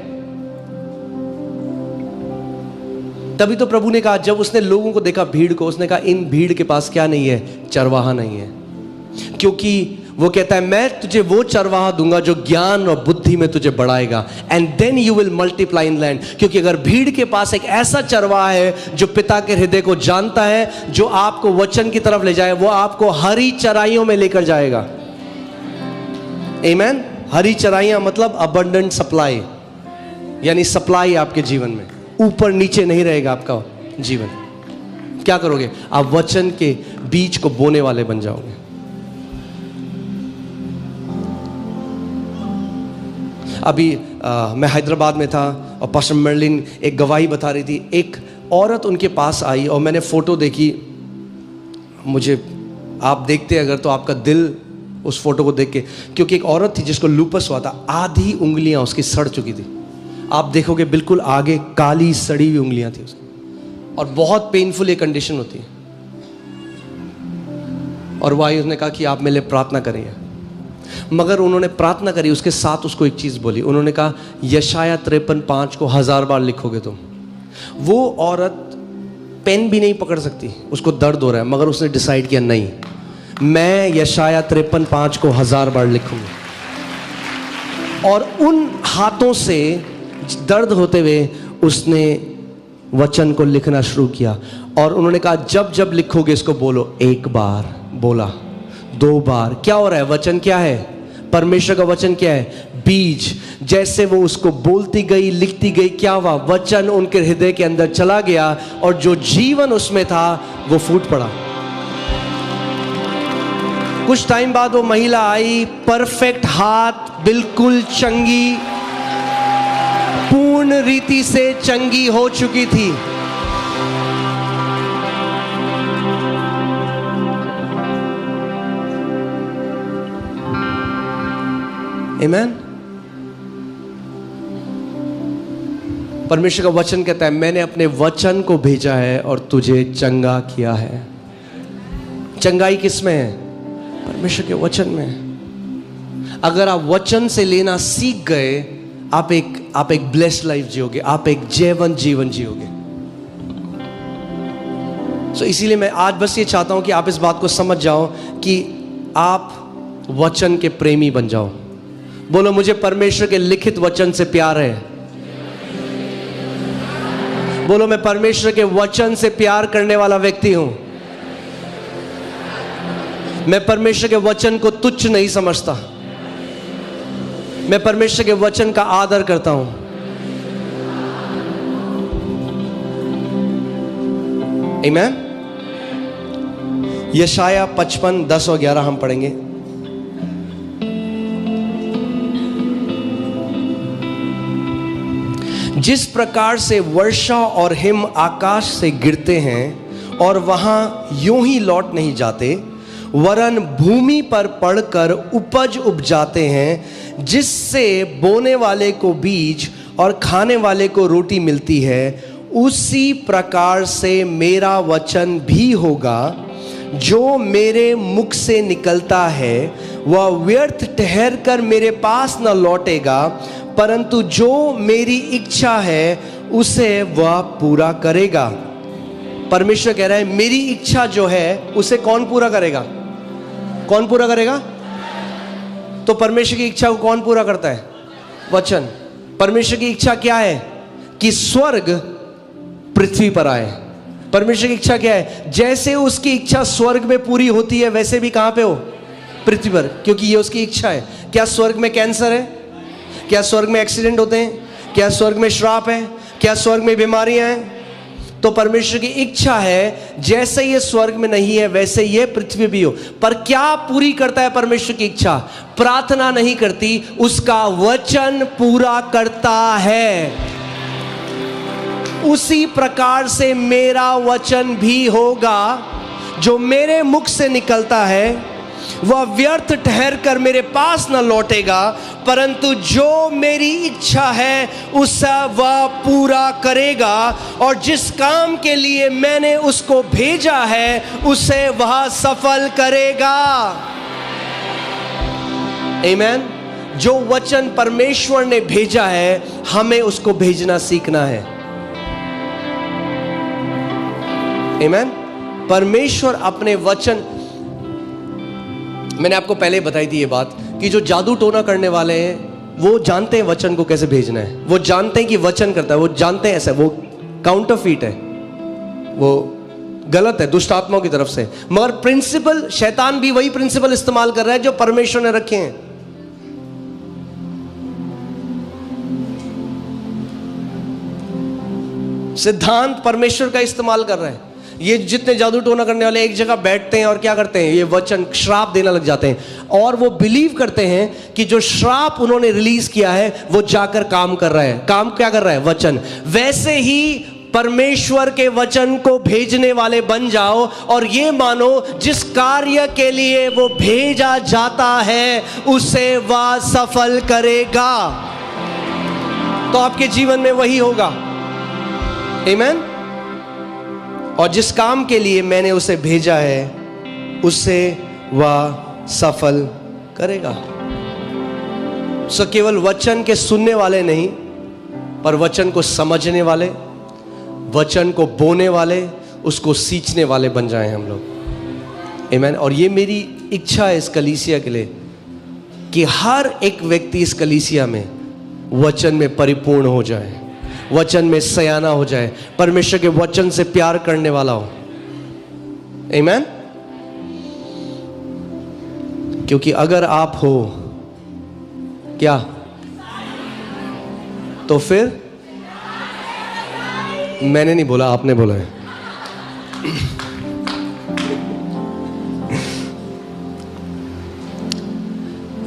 तभी तो प्रभु ने कहा, जब उसने लोगों को देखा, भीड़ को, उसने कहा इन भीड़ के पास क्या नहीं है? चरवाहा नहीं है। क्योंकि वो कहता है मैं तुझे वो चरवाहा दूंगा जो ज्ञान और बुद्धि में तुझे बढ़ाएगा, and then you will multiply in land. क्योंकि अगर भीड़ के पास एक ऐसा चरवाहा है जो पिता के हृदय को जानता है, जो आपको वचन की तरफ ले जाए, वो आपको हरी चराइयों में लेकर जाएगा। आमीन। हरी चराइयां मतलब अबंडेंट सप्लाई, यानी सप्लाई आपके जीवन में, ऊपर नीचे नहीं रहेगा आपका जीवन। क्या करोगे? आप वचन के बीज को बोने वाले बन जाओगे। अभी मैं हैदराबाद में था और पास्टर मर्लिन एक गवाही बता रही थी। एक औरत उनके पास आई और मैंने फ़ोटो देखी। मुझे, आप देखते अगर तो आपका दिल उस फोटो को देख के, क्योंकि एक औरत थी जिसको लूपस हुआ था, आधी उंगलियां उसकी सड़ चुकी थी। आप देखोगे बिल्कुल आगे काली सड़ी हुई उंगलियां थी उसकी, और बहुत पेनफुल ये कंडीशन होती है। और वही उसने कहा कि आप मेरे लिए प्रार्थना करिए। मगर उन्होंने प्रार्थना करी, उसके साथ उसको एक चीज़ बोली। उन्होंने कहा यशाया 53:5 को 1000 बार लिखोगे तुम। वो औरत पेन भी नहीं पकड़ सकती, उसको दर्द हो रहा है, मगर उसने डिसाइड किया नहीं, मैं यशाया 53:5 को 1000 बार लिखूंगी। और उन हाथों से दर्द होते हुए उसने वचन को लिखना शुरू किया। और उन्होंने कहा जब जब लिखोगे इसको बोलो। एक बार बोला, 2 बार। क्या हो रहा है? वचन क्या है? परमेश्वर का वचन क्या है? बीज। जैसे वो उसको बोलती गई, लिखती गई, क्या हुआ? वचन उनके हृदय के अंदर चला गया और जो जीवन उसमें था वो फूट पड़ा। कुछ टाइम बाद वो महिला आई, परफेक्ट हाथ, बिल्कुल चंगी, पूर्ण रीति से चंगी हो चुकी थी। आमीन। परमेश्वर का वचन कहता है मैंने अपने वचन को भेजा है और तुझे चंगा किया है। चंगाई किसमें है? परमेश्वर के वचन में। अगर आप वचन से लेना सीख गए, आप एक ब्लेस्ड लाइफ जियोगे, आप एक जयवंत जीवन जियोगे। सो इसीलिए मैं आज बस ये चाहता हूं कि आप इस बात को समझ जाओ कि आप वचन के प्रेमी बन जाओ। बोलो मुझे परमेश्वर के लिखित वचन से प्यार है। बोलो मैं परमेश्वर के वचन से प्यार करने वाला व्यक्ति हूं। मैं परमेश्वर के वचन को तुच्छ नहीं समझता, मैं परमेश्वर के वचन का आदर करता हूं। आमीन। यशाया 55:10 और 11 हम पढ़ेंगे। जिस प्रकार से वर्षा और हिम आकाश से गिरते हैं और वहां यूं ही लौट नहीं जाते, वरन भूमि पर पड़कर उपज उपजाते हैं, जिससे बोने वाले को बीज और खाने वाले को रोटी मिलती है, उसी प्रकार से मेरा वचन भी होगा जो मेरे मुख से निकलता है वह व्यर्थ ठहर कर मेरे पास न लौटेगा, परंतु जो मेरी इच्छा है उसे वह पूरा करेगा। परमेश्वर कह रहा है मेरी इच्छा जो है उसे कौन पूरा करेगा? कौन पूरा करेगा? तो परमेश्वर की इच्छा को कौन पूरा करता है? वचन। परमेश्वर की इच्छा क्या है? कि स्वर्ग पृथ्वी पर आए। परमेश्वर की इच्छा क्या है? जैसे उसकी इच्छा स्वर्ग में पूरी होती है वैसे भी कहां पे हो? पृथ्वी पर, क्योंकि ये उसकी इच्छा है। क्या स्वर्ग में कैंसर है? क्या स्वर्ग में एक्सीडेंट होते हैं? क्या स्वर्ग में श्राप है? क्या स्वर्ग में बीमारियां हैं? तो परमेश्वर की इच्छा है जैसे ये स्वर्ग में नहीं है वैसे ये पृथ्वी भी हो। पर क्या पूरी करता है परमेश्वर की इच्छा? प्रार्थना नहीं करती, उसका वचन पूरा करता है। उसी प्रकार से मेरा वचन भी होगा, जो मेरे मुख से निकलता है वह व्यर्थ ठहर कर मेरे पास न लौटेगा, परंतु जो मेरी इच्छा है उसे वह पूरा करेगा, और जिस काम के लिए मैंने उसको भेजा है उसे वह सफल करेगा। आमीन। जो वचन परमेश्वर ने भेजा है हमें उसको भेजना सीखना है। आमीन। परमेश्वर अपने वचन, मैंने आपको पहले बताई थी ये बात कि जो जादू टोना करने वाले हैं वो जानते हैं वचन को कैसे भेजना है। वो जानते हैं कि वचन करता है, वो जानते हैं ऐसा, वो काउंटरफीट है, वो गलत है दुष्ट आत्माओं की तरफ से। मगर प्रिंसिपल, शैतान भी वही प्रिंसिपल इस्तेमाल कर रहा है जो परमेश्वर ने रखे हैं। सिद्धांत परमेश्वर का इस्तेमाल कर रहा है। ये जितने जादू टोना करने वाले एक जगह बैठते हैं और क्या करते हैं? ये वचन श्राप देना लग जाते हैं, और वो बिलीव करते हैं कि जो श्राप उन्होंने रिलीज किया है वो जाकर काम कर रहा है। काम क्या कर रहा है? वचन। वैसे ही परमेश्वर के वचन को भेजने वाले बन जाओ और ये मानो जिस कार्य के लिए वो भेजा जाता है उसे वह सफल करेगा, तो आपके जीवन में वही होगा। आमीन। और जिस काम के लिए मैंने उसे भेजा है उसे वह सफल करेगा। सो केवल वचन के सुनने वाले नहीं, पर वचन को समझने वाले, वचन को बोने वाले, उसको सींचने वाले बन जाएं हम लोग। आमीन। और ये मेरी इच्छा है इस कलीसिया के लिए कि हर एक व्यक्ति इस कलीसिया में वचन में परिपूर्ण हो जाए, वचन में सयाना हो जाए, परमेश्वर के वचन से प्यार करने वाला हो। आमीन। क्योंकि अगर आप हो क्या, तो फिर मैंने नहीं बोला, आपने बोला है।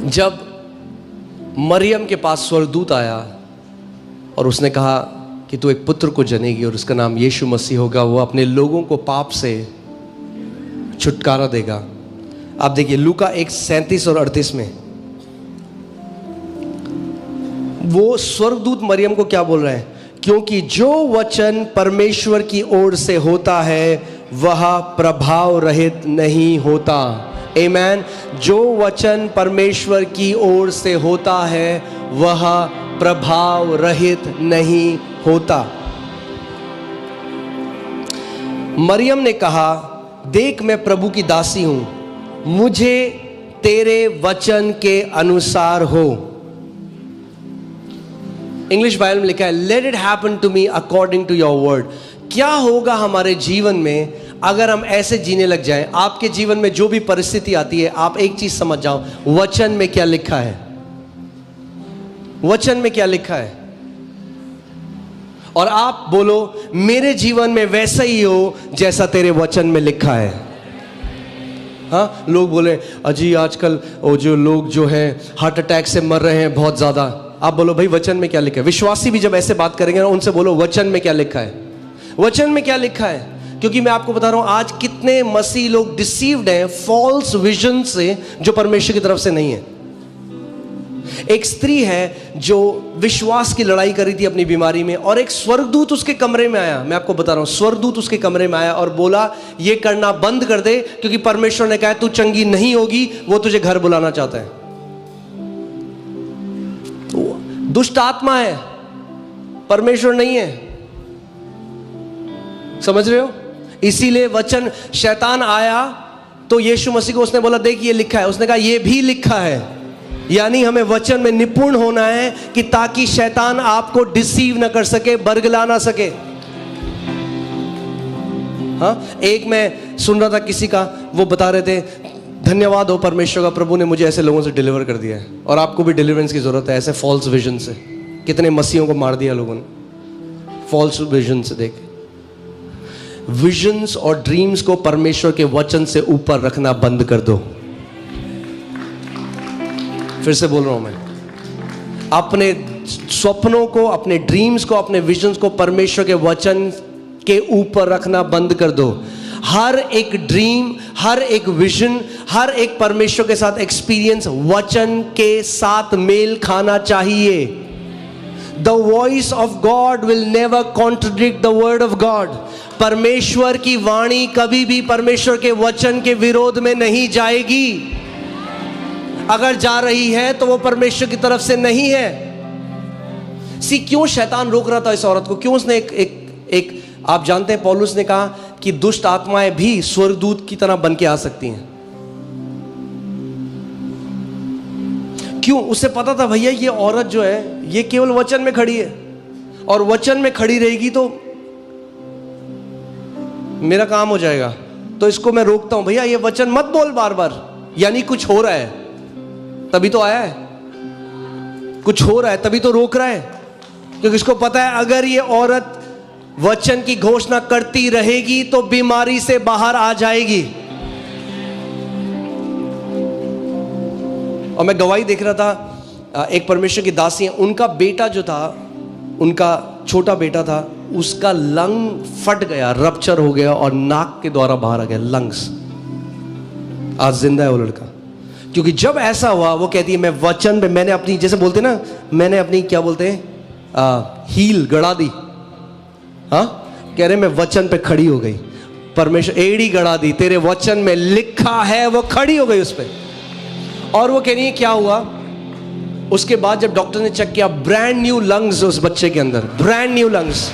जब मरियम के पास स्वर्गदूत आया और उसने कहा कि तू एक पुत्र को जनेगी और उसका नाम यीशु मसीह होगा, वो अपने लोगों को पाप से छुटकारा देगा। आप देखिए लूका 1:37 और 38 में वो स्वर्गदूत मरियम को क्या बोल रहे हैं? क्योंकि जो वचन परमेश्वर की ओर से होता है वह प्रभाव रहित नहीं होता। आमीन। जो वचन परमेश्वर की ओर से होता है वह प्रभाव रहित नहीं होता। मरियम ने कहा, देख मैं प्रभु की दासी हूं, मुझे तेरे वचन के अनुसार हो। इंग्लिश बाइबल में लिखा है, let it happen to me according to your word. क्या होगा हमारे जीवन में अगर हम ऐसे जीने लग जाएं? आपके जीवन में जो भी परिस्थिति आती है, आप एक चीज समझ जाओ, वचन में क्या लिखा है, वचन में क्या लिखा है, और आप बोलो मेरे जीवन में वैसा ही हो जैसा तेरे वचन में लिखा है। हाँ, लोग बोले अजी आजकल वो जो लोग जो हैं हार्ट अटैक से मर रहे हैं बहुत ज्यादा। आप बोलो भाई वचन में क्या लिखा है। विश्वासी भी जब ऐसे बात करेंगे ना, उनसे बोलो वचन में क्या लिखा है, वचन में क्या लिखा है। क्योंकि मैं आपको बता रहा हूं आज कितने मसीह लोग डिसीव्ड हैं फॉल्स विजन से जो परमेश्वर की तरफ से नहीं है। एक स्त्री है जो विश्वास की लड़ाई कर रही थी अपनी बीमारी में, और एक स्वर्गदूत उसके कमरे में आया। मैं आपको बता रहा हूं, स्वर्गदूत उसके कमरे में आया और बोला ये करना बंद कर दे, क्योंकि परमेश्वर ने कहा तू चंगी नहीं होगी, वो तुझे घर बुलाना चाहता है। तो दुष्ट आत्मा है, परमेश्वर नहीं है। समझ रहे हो? इसीलिए वचन, शैतान आया तो यीशु मसीह को उसने बोला देख ये लिखा है। उसने कहा ये भी लिखा है। यानी हमें वचन में निपुण होना है कि ताकि शैतान आपको डिसीव ना कर सके, बरगला ना सके। हाँ, एक मैं सुन रहा था किसी का, वो बता रहे थे धन्यवाद हो परमेश्वर का, प्रभु ने मुझे ऐसे लोगों से डिलीवर कर दिया है, और आपको भी डिलीवरेंस की जरूरत है ऐसे फॉल्स विजन से। कितने मसीहों को मार दिया लोगों ने फॉल्स विजन से। देख, विजन्स और ड्रीम्स को परमेश्वर के वचन से ऊपर रखना बंद कर दो। फिर से बोल रहा हूं मैं, अपने स्वप्नों को, अपने ड्रीम्स को, अपने विजन्स को परमेश्वर के वचन के ऊपर रखना बंद कर दो। हर एक ड्रीम, हर एक विजन, हर एक परमेश्वर के साथ एक्सपीरियंस वचन के साथ मेल खाना चाहिए। The voice of God will never contradict the word of God. परमेश्वर की वाणी कभी भी परमेश्वर के वचन के विरोध में नहीं जाएगी। अगर जा रही है तो वो परमेश्वर की तरफ से नहीं है। क्यों शैतान रोक रहा था इस औरत को? क्यों उसने एक आप जानते हैं पौलुस ने कहा कि दुष्ट आत्माएं भी स्वर्गदूत की तरह बन के आ सकती हैं। क्यों? उसे पता था भैया ये औरत जो है ये केवल वचन में खड़ी है, और वचन में खड़ी रहेगी तो मेरा काम हो जाएगा, तो इसको मैं रोकता हूं। भैया ये वचन मत बोल बार बार, यानी कुछ हो रहा है तभी तो आया है, कुछ हो रहा है तभी तो रोक रहा है। क्योंकि इसको पता है अगर ये औरत वचन की घोषणा करती रहेगी तो बीमारी से बाहर आ जाएगी। और मैं गवाही देख रहा था, एक परमेश्वर की दासी है, उनका बेटा जो था, उनका छोटा बेटा था, उसका लंग फट गया, रप्चर हो गया और नाक के द्वारा बाहर आ गया लंग्स। आज जिंदा है वो लड़का। क्योंकि जब ऐसा हुआ, वो कहती है मैं वचन पे, मैंने अपनी, जैसे बोलते ना, मैंने अपनी क्या बोलते हैं, हील गड़ा दी। हाँ, कह रहे मैं वचन पे खड़ी हो गई। परमेश्वर एड़ी गड़ा दी, तेरे वचन में लिखा है, वो खड़ी हो गई उस पर। और वो कह रही है क्या हुआ? उसके बाद जब डॉक्टर ने चेक किया, ब्रांड न्यू लंग्स उस बच्चे के अंदर, ब्रांड न्यू लंग्स।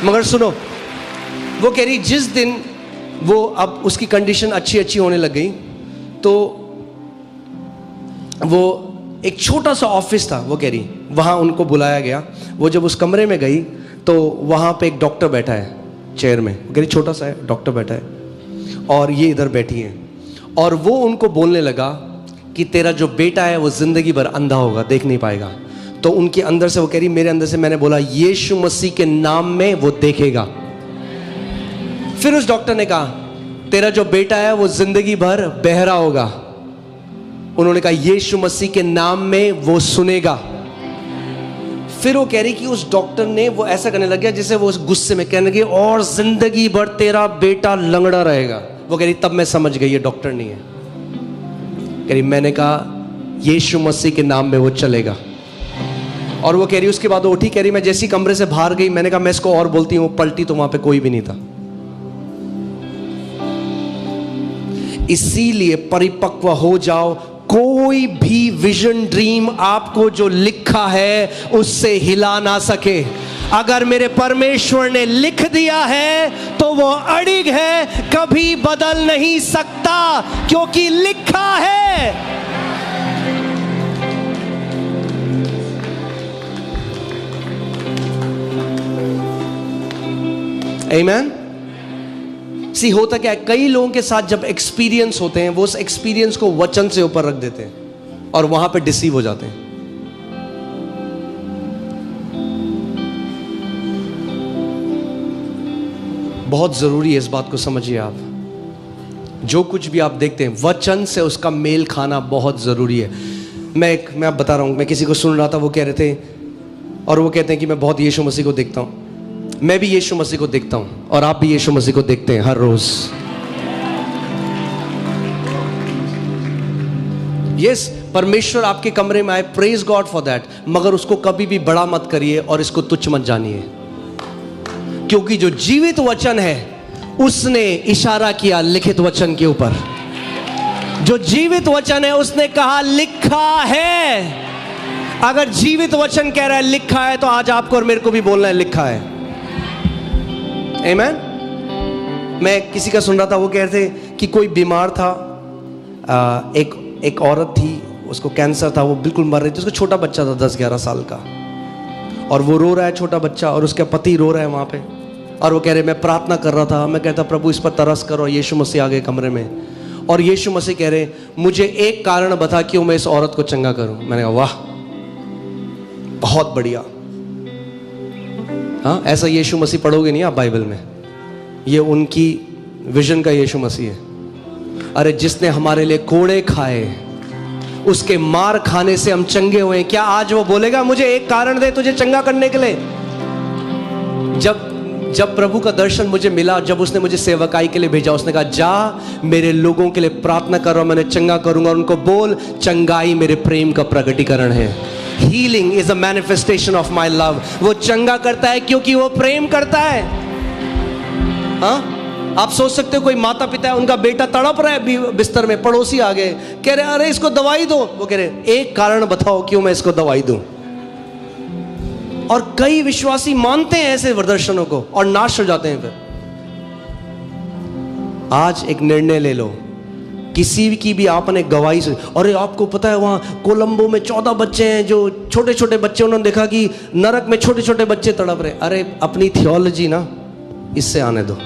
मगर सुनो, वो कह रही जिस दिन वो, अब उसकी कंडीशन अच्छी होने लग गई, तो वो एक छोटा सा ऑफिस था, वो कह रही वहाँ उनको बुलाया गया। वो जब उस कमरे में गई तो वहाँ पे एक डॉक्टर बैठा है चेयर में, वो कह रही छोटा सा है, डॉक्टर बैठा है और ये इधर बैठी है। और वो उनको बोलने लगा कि तेरा जो बेटा है वो जिंदगी भर अंधा होगा, देख नहीं पाएगा। तो उनके अंदर से वो कह रही, मेरे अंदर से मैंने बोला यीशु मसीह के नाम में वो देखेगा। फिर उस डॉक्टर ने कहा तेरा जो बेटा है वो जिंदगी भर बहरा होगा। उन्होंने कहा यीशु मसीह के नाम में वो सुनेगा। फिर वो कह रही कि उस डॉक्टर ने वो ऐसा करने लग गया जैसे वो उस गुस्से में कहने लगे और जिंदगी भर तेरा बेटा लंगड़ा रहेगा। वो कह रही तब मैं समझ गई ये डॉक्टर नहीं है। कह रही मैंने कहा यीशु मसीह के नाम में वो चलेगा। और वो कह रही उसके बाद वो उठी, कह रही मैं जैसी कमरे से बाहर गई, मैंने कहा मैं इसको और बोलती हूँ, पलटी तो वहां पे कोई भी नहीं था। इसीलिए परिपक्व हो जाओ। कोई भी विजन ड्रीम आपको जो लिखा है उससे हिला ना सके। अगर मेरे परमेश्वर ने लिख दिया है तो वो अड़िग है, कभी बदल नहीं सकता, क्योंकि लिखा है। आमीन। सी होता क्या है, कई लोगों के साथ जब एक्सपीरियंस होते हैं वो उस एक्सपीरियंस को वचन से ऊपर रख देते हैं और वहां पे डिसीव हो जाते हैं। बहुत जरूरी है इस बात को समझिए आप। जो कुछ भी आप देखते हैं वचन से उसका मेल खाना बहुत जरूरी है। मैं आप बता रहा हूं, मैं किसी को सुन रहा था, वो कह रहे थे, और वो कहते हैं कि मैं बहुत यीशु मसीह को देखता हूं। मैं भी यीशु मसीह को देखता हूं और आप भी यीशु मसीह को देखते हैं हर रोज। यस, परमेश्वर आपके कमरे में आए, प्रेज गॉड फॉर दैट, मगर उसको कभी भी बड़ा मत करिए और इसको तुच्छ मत जानिए, क्योंकि जो जीवित वचन है उसने इशारा किया लिखित वचन के ऊपर। जो जीवित वचन है उसने कहा लिखा है। अगर जीवित वचन कह रहा है लिखा है, तो आज आपको और मेरे को भी बोलना है लिखा है। आमीन। मैं किसी का सुन रहा था, वो कह रहे थे कि कोई बीमार था, एक औरत थी, उसको कैंसर था, वो बिल्कुल मर रही थी, उसका छोटा बच्चा था 10-11 साल का, और वो रो रहा है छोटा बच्चा, और उसका पति रो रहा है वहाँ पे, और वो कह रहे मैं प्रार्थना कर रहा था, मैं कहता प्रभु इस पर तरस करो, और यीशु मसीह आ गए कमरे में, और यीशु मसीह कह रहे मुझे एक कारण बता क्यों मैं इस औरत को चंगा करूं। मैंने कहा वाह, बहुत बढ़िया। हाँ, ऐसा यीशु मसीह पढ़ोगे नहीं आप बाइबल में, ये उनकी विजन का यीशु मसीह है। अरे जिसने हमारे लिए कोड़े खाए, उसके मार खाने से हम चंगे हुए। क्या आज वो बोलेगा मुझे एक कारण दे तुझे चंगा करने के लिए? जब प्रभु का दर्शन मुझे मिला, जब उसने मुझे सेवकाई के लिए भेजा, उसने कहा जा मेरे लोगों के लिए प्रार्थना करो, मैंने चंगा करूंगा, उनको बोल चंगाई मेरे प्रेम का प्रकटीकरण है। Healing is a manifestation of my love. वो चंगा करता है क्योंकि वो प्रेम करता है। हाँ, आप सोच सकते हो कोई माता पिता है, उनका बेटा तड़प रहा है बिस्तर में, पड़ोसी आ गए, कह रहे अरे इसको दवाई दो, वो कह रहे एक कारण बताओ क्यों मैं इसको दवाई दूं। और कई विश्वासी मानते हैं ऐसे दर्शनों को और नाश हो जाते हैं। फिर आज एक निर्णय ले लो, किसी की भी आपने गवाही से, अरे आपको पता है वहां कोलंबो में 14 बच्चे हैं जो छोटे छोटे बच्चे, उन्होंने देखा कि नरक में छोटे छोटे बच्चे तड़प रहे। अरे अपनी थियोलॉजी ना इससे आने दो,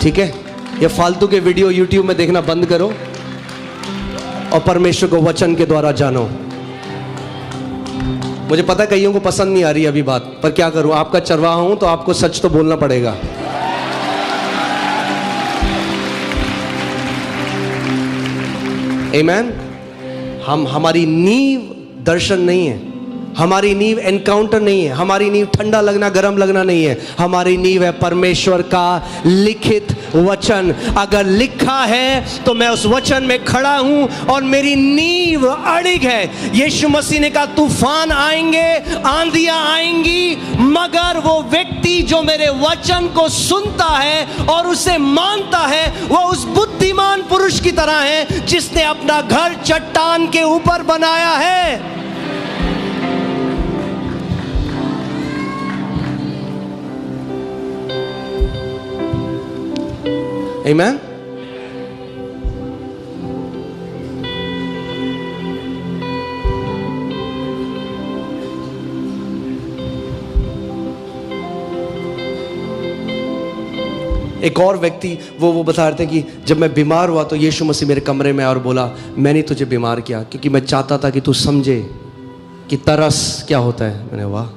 ठीक है? ये फालतू के वीडियो यूट्यूब में देखना बंद करो और परमेश्वर को वचन के द्वारा जानो। मुझे पता है कईयों को पसंद नहीं आ रही अभी बात, पर क्या करूं, आपका चरवाहा हूं तो आपको सच तो बोलना पड़ेगा। आमीन। हमारी नींव दर्शन नहीं है, हमारी नींव एनकाउंटर नहीं है, हमारी नींव ठंडा लगना गरम लगना नहीं है, हमारी नींव है परमेश्वर का लिखित वचन। अगर लिखा है तो मैं उस वचन में खड़ा हूं और मेरी नींव अड़िग है। यीशु मसीह ने कहा तूफान आएंगे, आंधियां आएंगी, मगर वो व्यक्ति जो मेरे वचन को सुनता है और उसे मानता है, वो उस बुद्धिमान पुरुष की तरह है जिसने अपना घर चट्टान के ऊपर बनाया है। आमीन। एक और व्यक्ति वो बता रहे थे कि जब मैं बीमार हुआ तो यीशु मसीह मेरे कमरे में और बोला मैंने तुझे बीमार किया क्योंकि मैं चाहता था कि तू समझे कि तरस क्या होता है। मैंने वाह,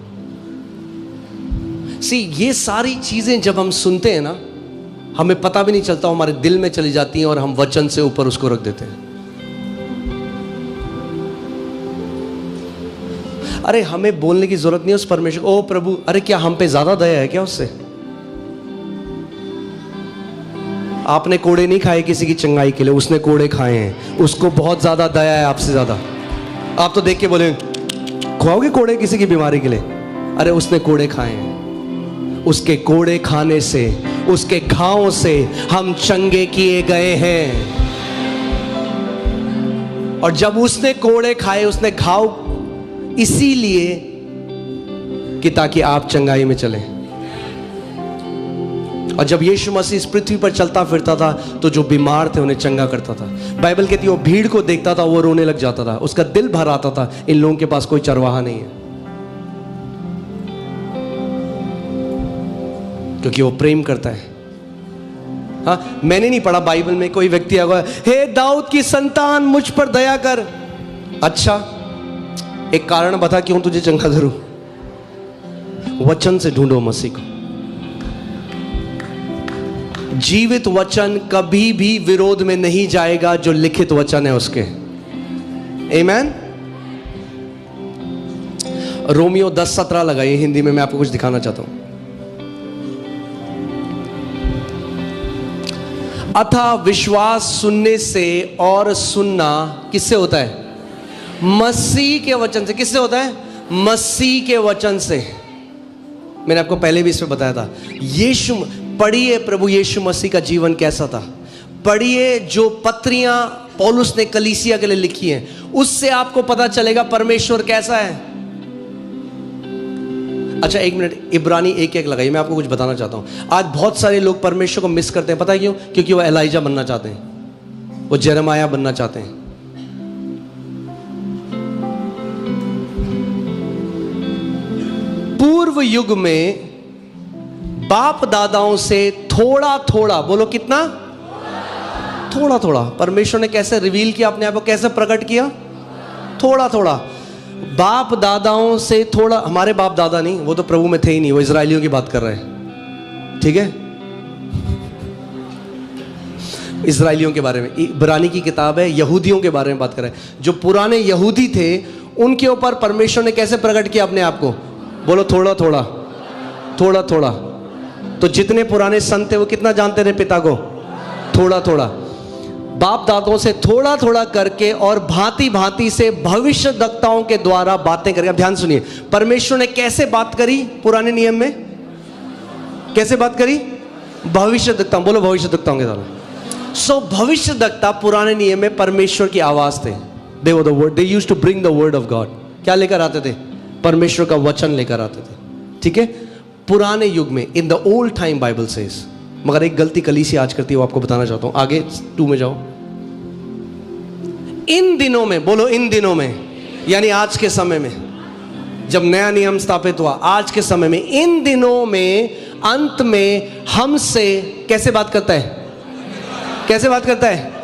ये सारी चीजें जब हम सुनते हैं ना, हमें पता भी नहीं चलता, हमारे दिल में चली जाती हैं और हम वचन से ऊपर उसको रख देते हैं। अरे हमें बोलने की जरूरत नहीं है उस परमेश्वर, ओ प्रभु, अरे क्या हम पे ज्यादा दया है क्या उससे? आपने कोड़े नहीं खाए किसी की चंगाई के लिए, उसने कोड़े खाए हैं, उसको बहुत ज्यादा दया है आपसे ज्यादा। आप तो देख के बोले खुआओगे कोड़े किसी की बीमारी के लिए? अरे उसने कोड़े खाए हैं, उसके कोड़े खाने से, उसके घावों से हम चंगे किए गए हैं। और जब उसने कोड़े खाए, उसने घाव इसीलिए कि ताकि आप चंगाई में चले। और जब यीशु मसीह इस पृथ्वी पर चलता फिरता था तो जो बीमार थे उन्हें चंगा करता था। बाइबल कहती है वो भीड़ को देखता था, वो रोने लग जाता था, उसका दिल भर आता था इन लोगों के पास कोई चरवाहा नहीं है, क्योंकि वो प्रेम करता है। हाँ, मैंने नहीं पढ़ा बाइबल में कोई व्यक्ति आएगा, हे दाऊद की संतान मुझ पर दया कर। अच्छा, एक कारण बता क्यों तुझे चंगा करूं? वचन से ढूंढो मसीह को। जीवित वचन कभी भी विरोध में नहीं जाएगा जो लिखित वचन है उसके। आमीन। रोमियो 10:17 लगाइए हिंदी में, मैं आपको कुछ दिखाना चाहता हूं। अतः विश्वास सुनने से और सुनना किससे होता है? मसीह के वचन से। किससे होता है? मसीह के वचन से। मैंने आपको पहले भी इसमें बताया था। यीशु, पढ़िए प्रभु यीशु मसीह का जीवन कैसा था, पढ़िए जो पत्रियां पौलुस ने कलीसिया के लिए लिखी हैं, उससे आपको पता चलेगा परमेश्वर कैसा है। अच्छा एक मिनट, इब्रानी 1:1 लगाइए, मैं आपको कुछ बताना चाहता हूं। आज बहुत सारे लोग परमेश्वर को मिस करते हैं, पता है क्यों? क्योंकि वो एलाइजा बनना चाहते हैं, वो जेरेमाया बनना चाहते हैं। पूर्व युग में बाप दादाओं से थोड़ा थोड़ा, बोलो कितना? थोड़ा थोड़ा परमेश्वर ने कैसे रिवील किया अपने आप को, कैसे प्रकट किया? थोड़ा थोड़ा। बाप दादाओं से थोड़ा, हमारे बाप दादा नहीं, वो तो प्रभु में थे ही नहीं, वो इजरायलियों की बात कर रहे हैं, ठीक है? इजरायलियों के बारे में, इब्रानी की किताब है, यहूदियों के बारे में बात कर रहे हैं। जो पुराने यहूदी थे उनके ऊपर परमेश्वर ने कैसे प्रकट किया अपने आप को? बोलो थोड़ा थोड़ा, थोड़ा थोड़ा। तो जितने पुराने संत थे वो कितना जानते थे पिता को? थोड़ा थोड़ा। बाप दादों से थोड़ा थोड़ा करके और भांति भांति से भविष्यद्वक्ताओं के द्वारा बातें करके। अब ध्यान सुनिए, परमेश्वर ने कैसे बात करी पुराने नियम में? कैसे बात करी? भविष्यद्वक्ताओं, बोलो भविष्यद्वक्ताओं के द्वारा। सो भविष्यद्वक्ता पुराने नियम में परमेश्वर की आवाज थे। They were the word, they used to bring the word of God. क्या लेकर आते थे? परमेश्वर का वचन लेकर आते थे, ठीक है? पुराने युग में, in the old time Bible says. मगर एक गलती कलीसिया आज करती है, वो आपको बताना चाहता हूं। आगे 2 में जाओ। इन दिनों में, बोलो इन दिनों में, यानी आज के समय में, जब नया नियम स्थापित हुआ, आज के समय में, इन दिनों में, अंत में हमसे कैसे बात करता है? कैसे बात करता है?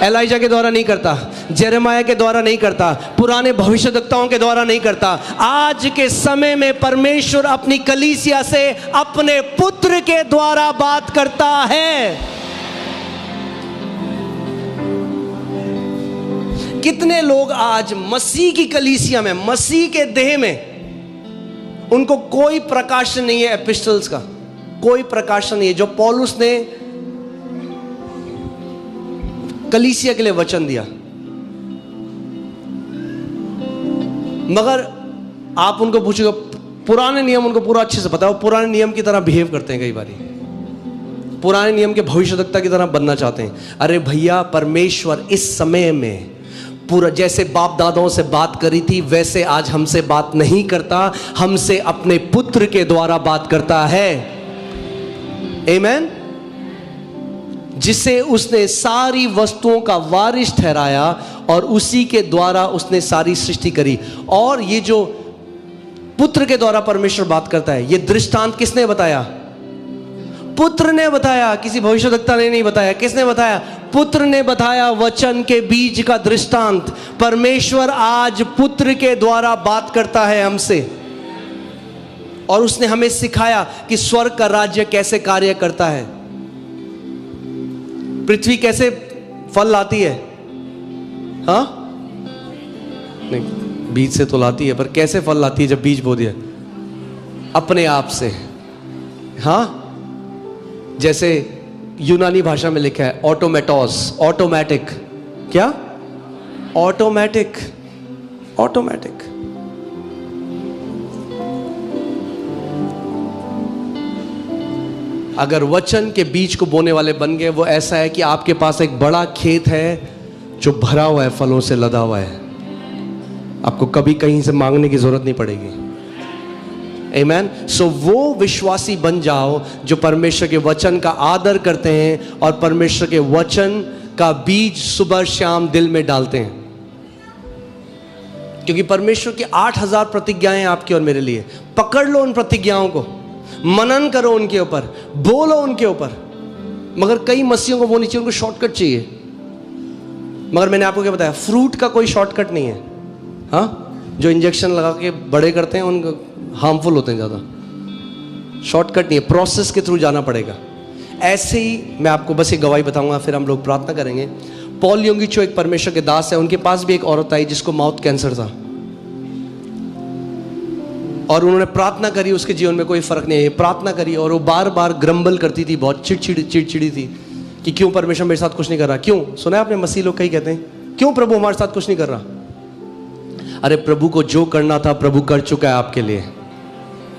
एलाइजा के द्वारा नहीं करता, जेरेमाया के द्वारा नहीं करता, पुराने भविष्यद्वक्ताओं के द्वारा नहीं करता। आज के समय में परमेश्वर अपनी कलीसिया से अपने पुत्र के द्वारा बात करता है। कितने लोग आज मसीह की कलीसिया में, मसीह के देह में, उनको कोई प्रकाशन नहीं है एपिस्टल्स का, कोई प्रकाशन नहीं है जो पौलुस ने कलीसिया के लिए वचन दिया। मगर आप उनको पूछोगे, पुराने नियम उनको पूरा अच्छे से पता है, वो पुराने नियम की तरह बिहेव करते हैं, कई बारी पुराने नियम के भविष्यद्वक्ता की तरह बनना चाहते हैं। अरे भैया, परमेश्वर इस समय में पूरा जैसे बाप दादाओं से बात करी थी वैसे आज हमसे बात नहीं करता, हमसे अपने पुत्र के द्वारा बात करता है। आमीन। जिसे उसने सारी वस्तुओं का वारिस ठहराया और उसी के द्वारा उसने सारी सृष्टि करी। और ये जो पुत्र के द्वारा परमेश्वर बात करता है, ये दृष्टांत किसने बताया? पुत्र ने बताया, किसी भविष्यद्वक्ता ने नहीं बताया। किसने बताया? पुत्र ने बताया। वचन के बीज का दृष्टांत। परमेश्वर आज पुत्र के द्वारा बात करता है हमसे, और उसने हमें सिखाया कि स्वर्ग का राज्य कैसे कार्य करता है, पृथ्वी कैसे फल लाती है। हाँ नहीं, बीज से तो लाती है, पर कैसे फल लाती है जब बीज बो दिया? अपने आप से। हाँ, जैसे यूनानी भाषा में लिखा है ऑटोमेटोस, ऑटोमेटिक। क्या? Automatic, automatic. अगर वचन के बीज को बोने वाले बन गए, वो ऐसा है कि आपके पास एक बड़ा खेत है जो भरा हुआ है, फलों से लदा हुआ है। आपको कभी कहीं से मांगने की जरूरत नहीं पड़ेगी। आमीन। सो वो विश्वासी बन जाओ जो परमेश्वर के वचन का आदर करते हैं और परमेश्वर के वचन का बीज सुबह शाम दिल में डालते हैं। क्योंकि परमेश्वर की 8000 प्रतिज्ञाएं आपकी और मेरे लिए। पकड़ लो उन प्रतिज्ञाओं को, मनन करो उनके ऊपर, बोलो उनके ऊपर। मगर कई मसीहों को वो नहीं चाहिए, उनको शॉर्टकट चाहिए। मगर मैंने आपको क्या बताया, फ्रूट का कोई शॉर्टकट नहीं है। हाँ, जो इंजेक्शन लगा के बड़े करते हैं उनको हार्मफुल होते हैं ज़्यादा। शॉर्टकट नहीं है, प्रोसेस के थ्रू जाना पड़ेगा। ऐसे ही मैं आपको बस एक गवाही बताऊंगा, फिर हम लोग प्रार्थना करेंगे। पॉल योंगिचो एक परमेश्वर के दास है, उनके पास भी एक औरत आई जिसको माउथ कैंसर था, और उन्होंने प्रार्थना करी, उसके जीवन में कोई फर्क नहीं है। प्रार्थना करी और वो बार बार ग्रम्बल करती थी, बहुत चिड़चिड़ी थी कि क्यों परमेश्वर मेरे साथ कुछ नहीं कर रहा। क्यों? सुना है आपने, मसीह लोग कई कहते हैं क्यों प्रभु हमारे साथ कुछ नहीं कर रहा। अरे प्रभु को जो करना था प्रभु कर चुका है आपके लिए।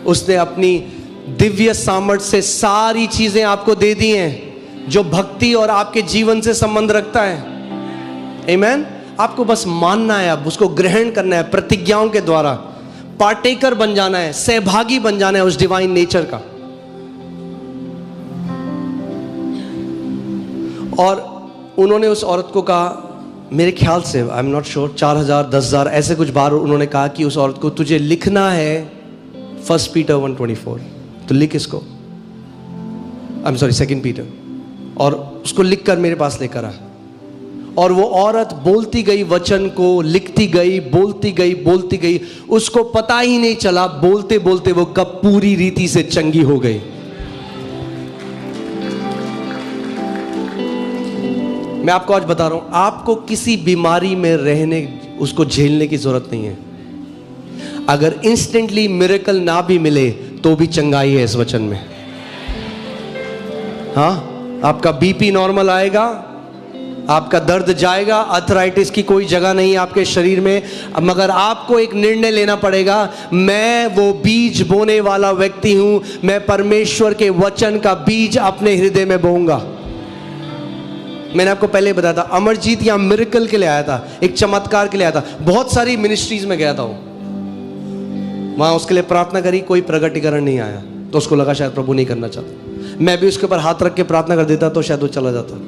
उसने अपनी दिव्य सामर्थ्य से सारी चीजें आपको दे दी हैं जो भक्ति और आपके जीवन से संबंध रखता है। आमीन। आपको बस मानना है, अब उसको ग्रहण करना है, प्रतिज्ञाओं के द्वारा पार्टेकर बन जाना है, सहभागी बन जाना है उस डिवाइन नेचर का। और उन्होंने उस औरत को कहा, मेरे ख्याल से आई एम नॉट श्योर 4000 10,000 ऐसे कुछ बार उन्होंने कहा कि उस औरत को तुझे लिखना है 1 पीटर 1:24, तो लिख इसको, आई एम सॉरी 2 पीटर, और उसको लिख कर मेरे पास लेकर आ। और वो औरत बोलती गई वचन को, लिखती गई, बोलती गई, उसको पता ही नहीं चला बोलते बोलते वो कब पूरी रीति से चंगी हो गई। मैं आपको आज बता रहा हूं, आपको किसी बीमारी में रहने, उसको झेलने की जरूरत नहीं है। अगर इंस्टेंटली मिरेकल ना भी मिले तो भी चंगाई है इस वचन में। हाँ, आपका बीपी नॉर्मल आएगा, आपका दर्द जाएगा, अर्थराइटिस की कोई जगह नहीं है आपके शरीर में, मगर आपको एक निर्णय लेना पड़ेगा, मैं वो बीज बोने वाला व्यक्ति हूं, मैं परमेश्वर के वचन का बीज अपने हृदय में बोऊंगा। मैंने आपको पहले बताया था, अमरजीत यहाँ मिरेकल के लिए आया था, एक चमत्कार के लिए आया था। बहुत सारी मिनिस्ट्रीज में गया था वो, वहां उसके लिए प्रार्थना करी, कोई प्रगटीकरण नहीं आया, तो उसको लगा शायद प्रभु नहीं करना चाहता। मैं भी उसके ऊपर हाथ रख के प्रार्थना कर देता तो शायद वो चला जाता,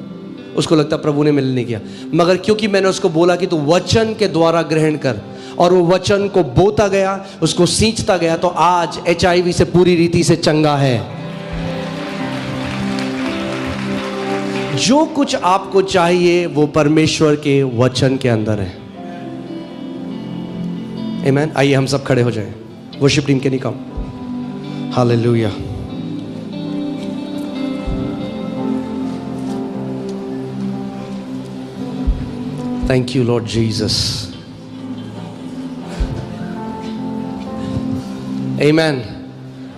उसको लगता प्रभु ने मिलने नहीं किया। मगर क्योंकि मैंने उसको बोला कि तू वचन के द्वारा ग्रहण कर, और वो वचन को बोता गया, उसको सींचता गया, तो आज HIV से पूरी रीति से चंगा है। जो कुछ आपको चाहिए वो परमेश्वर के वचन के अंदर है। आमीन। आइए हम सब खड़े हो जाएं। वर्शिप टीम के नहीं कम। हालेलुया। Thank you Lord Jesus. आमीन।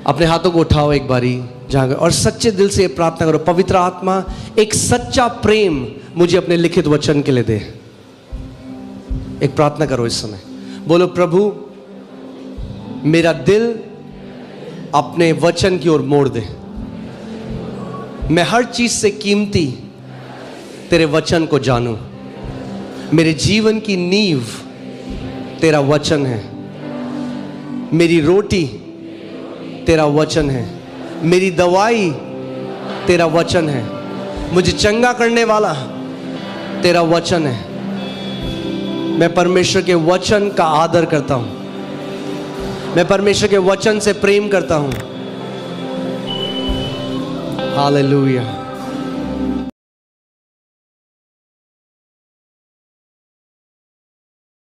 अपने हाथों को उठाओ एक बारी जहां, और सच्चे दिल से प्रार्थना करो, पवित्र आत्मा एक सच्चा प्रेम मुझे अपने लिखित वचन के लिए दे। एक प्रार्थना करो इस समय, बोलो प्रभु मेरा दिल अपने वचन की ओर मोड़ दे, मैं हर चीज से कीमती तेरे वचन को जानूं, मेरे जीवन की नींव तेरा वचन है, मेरी रोटी तेरा वचन है, मेरी दवाई तेरा वचन है, मुझे चंगा करने वाला तेरा वचन है। मैं परमेश्वर के वचन का आदर करता हूं, मैं परमेश्वर के वचन से प्रेम करता हूं। हालेलुया।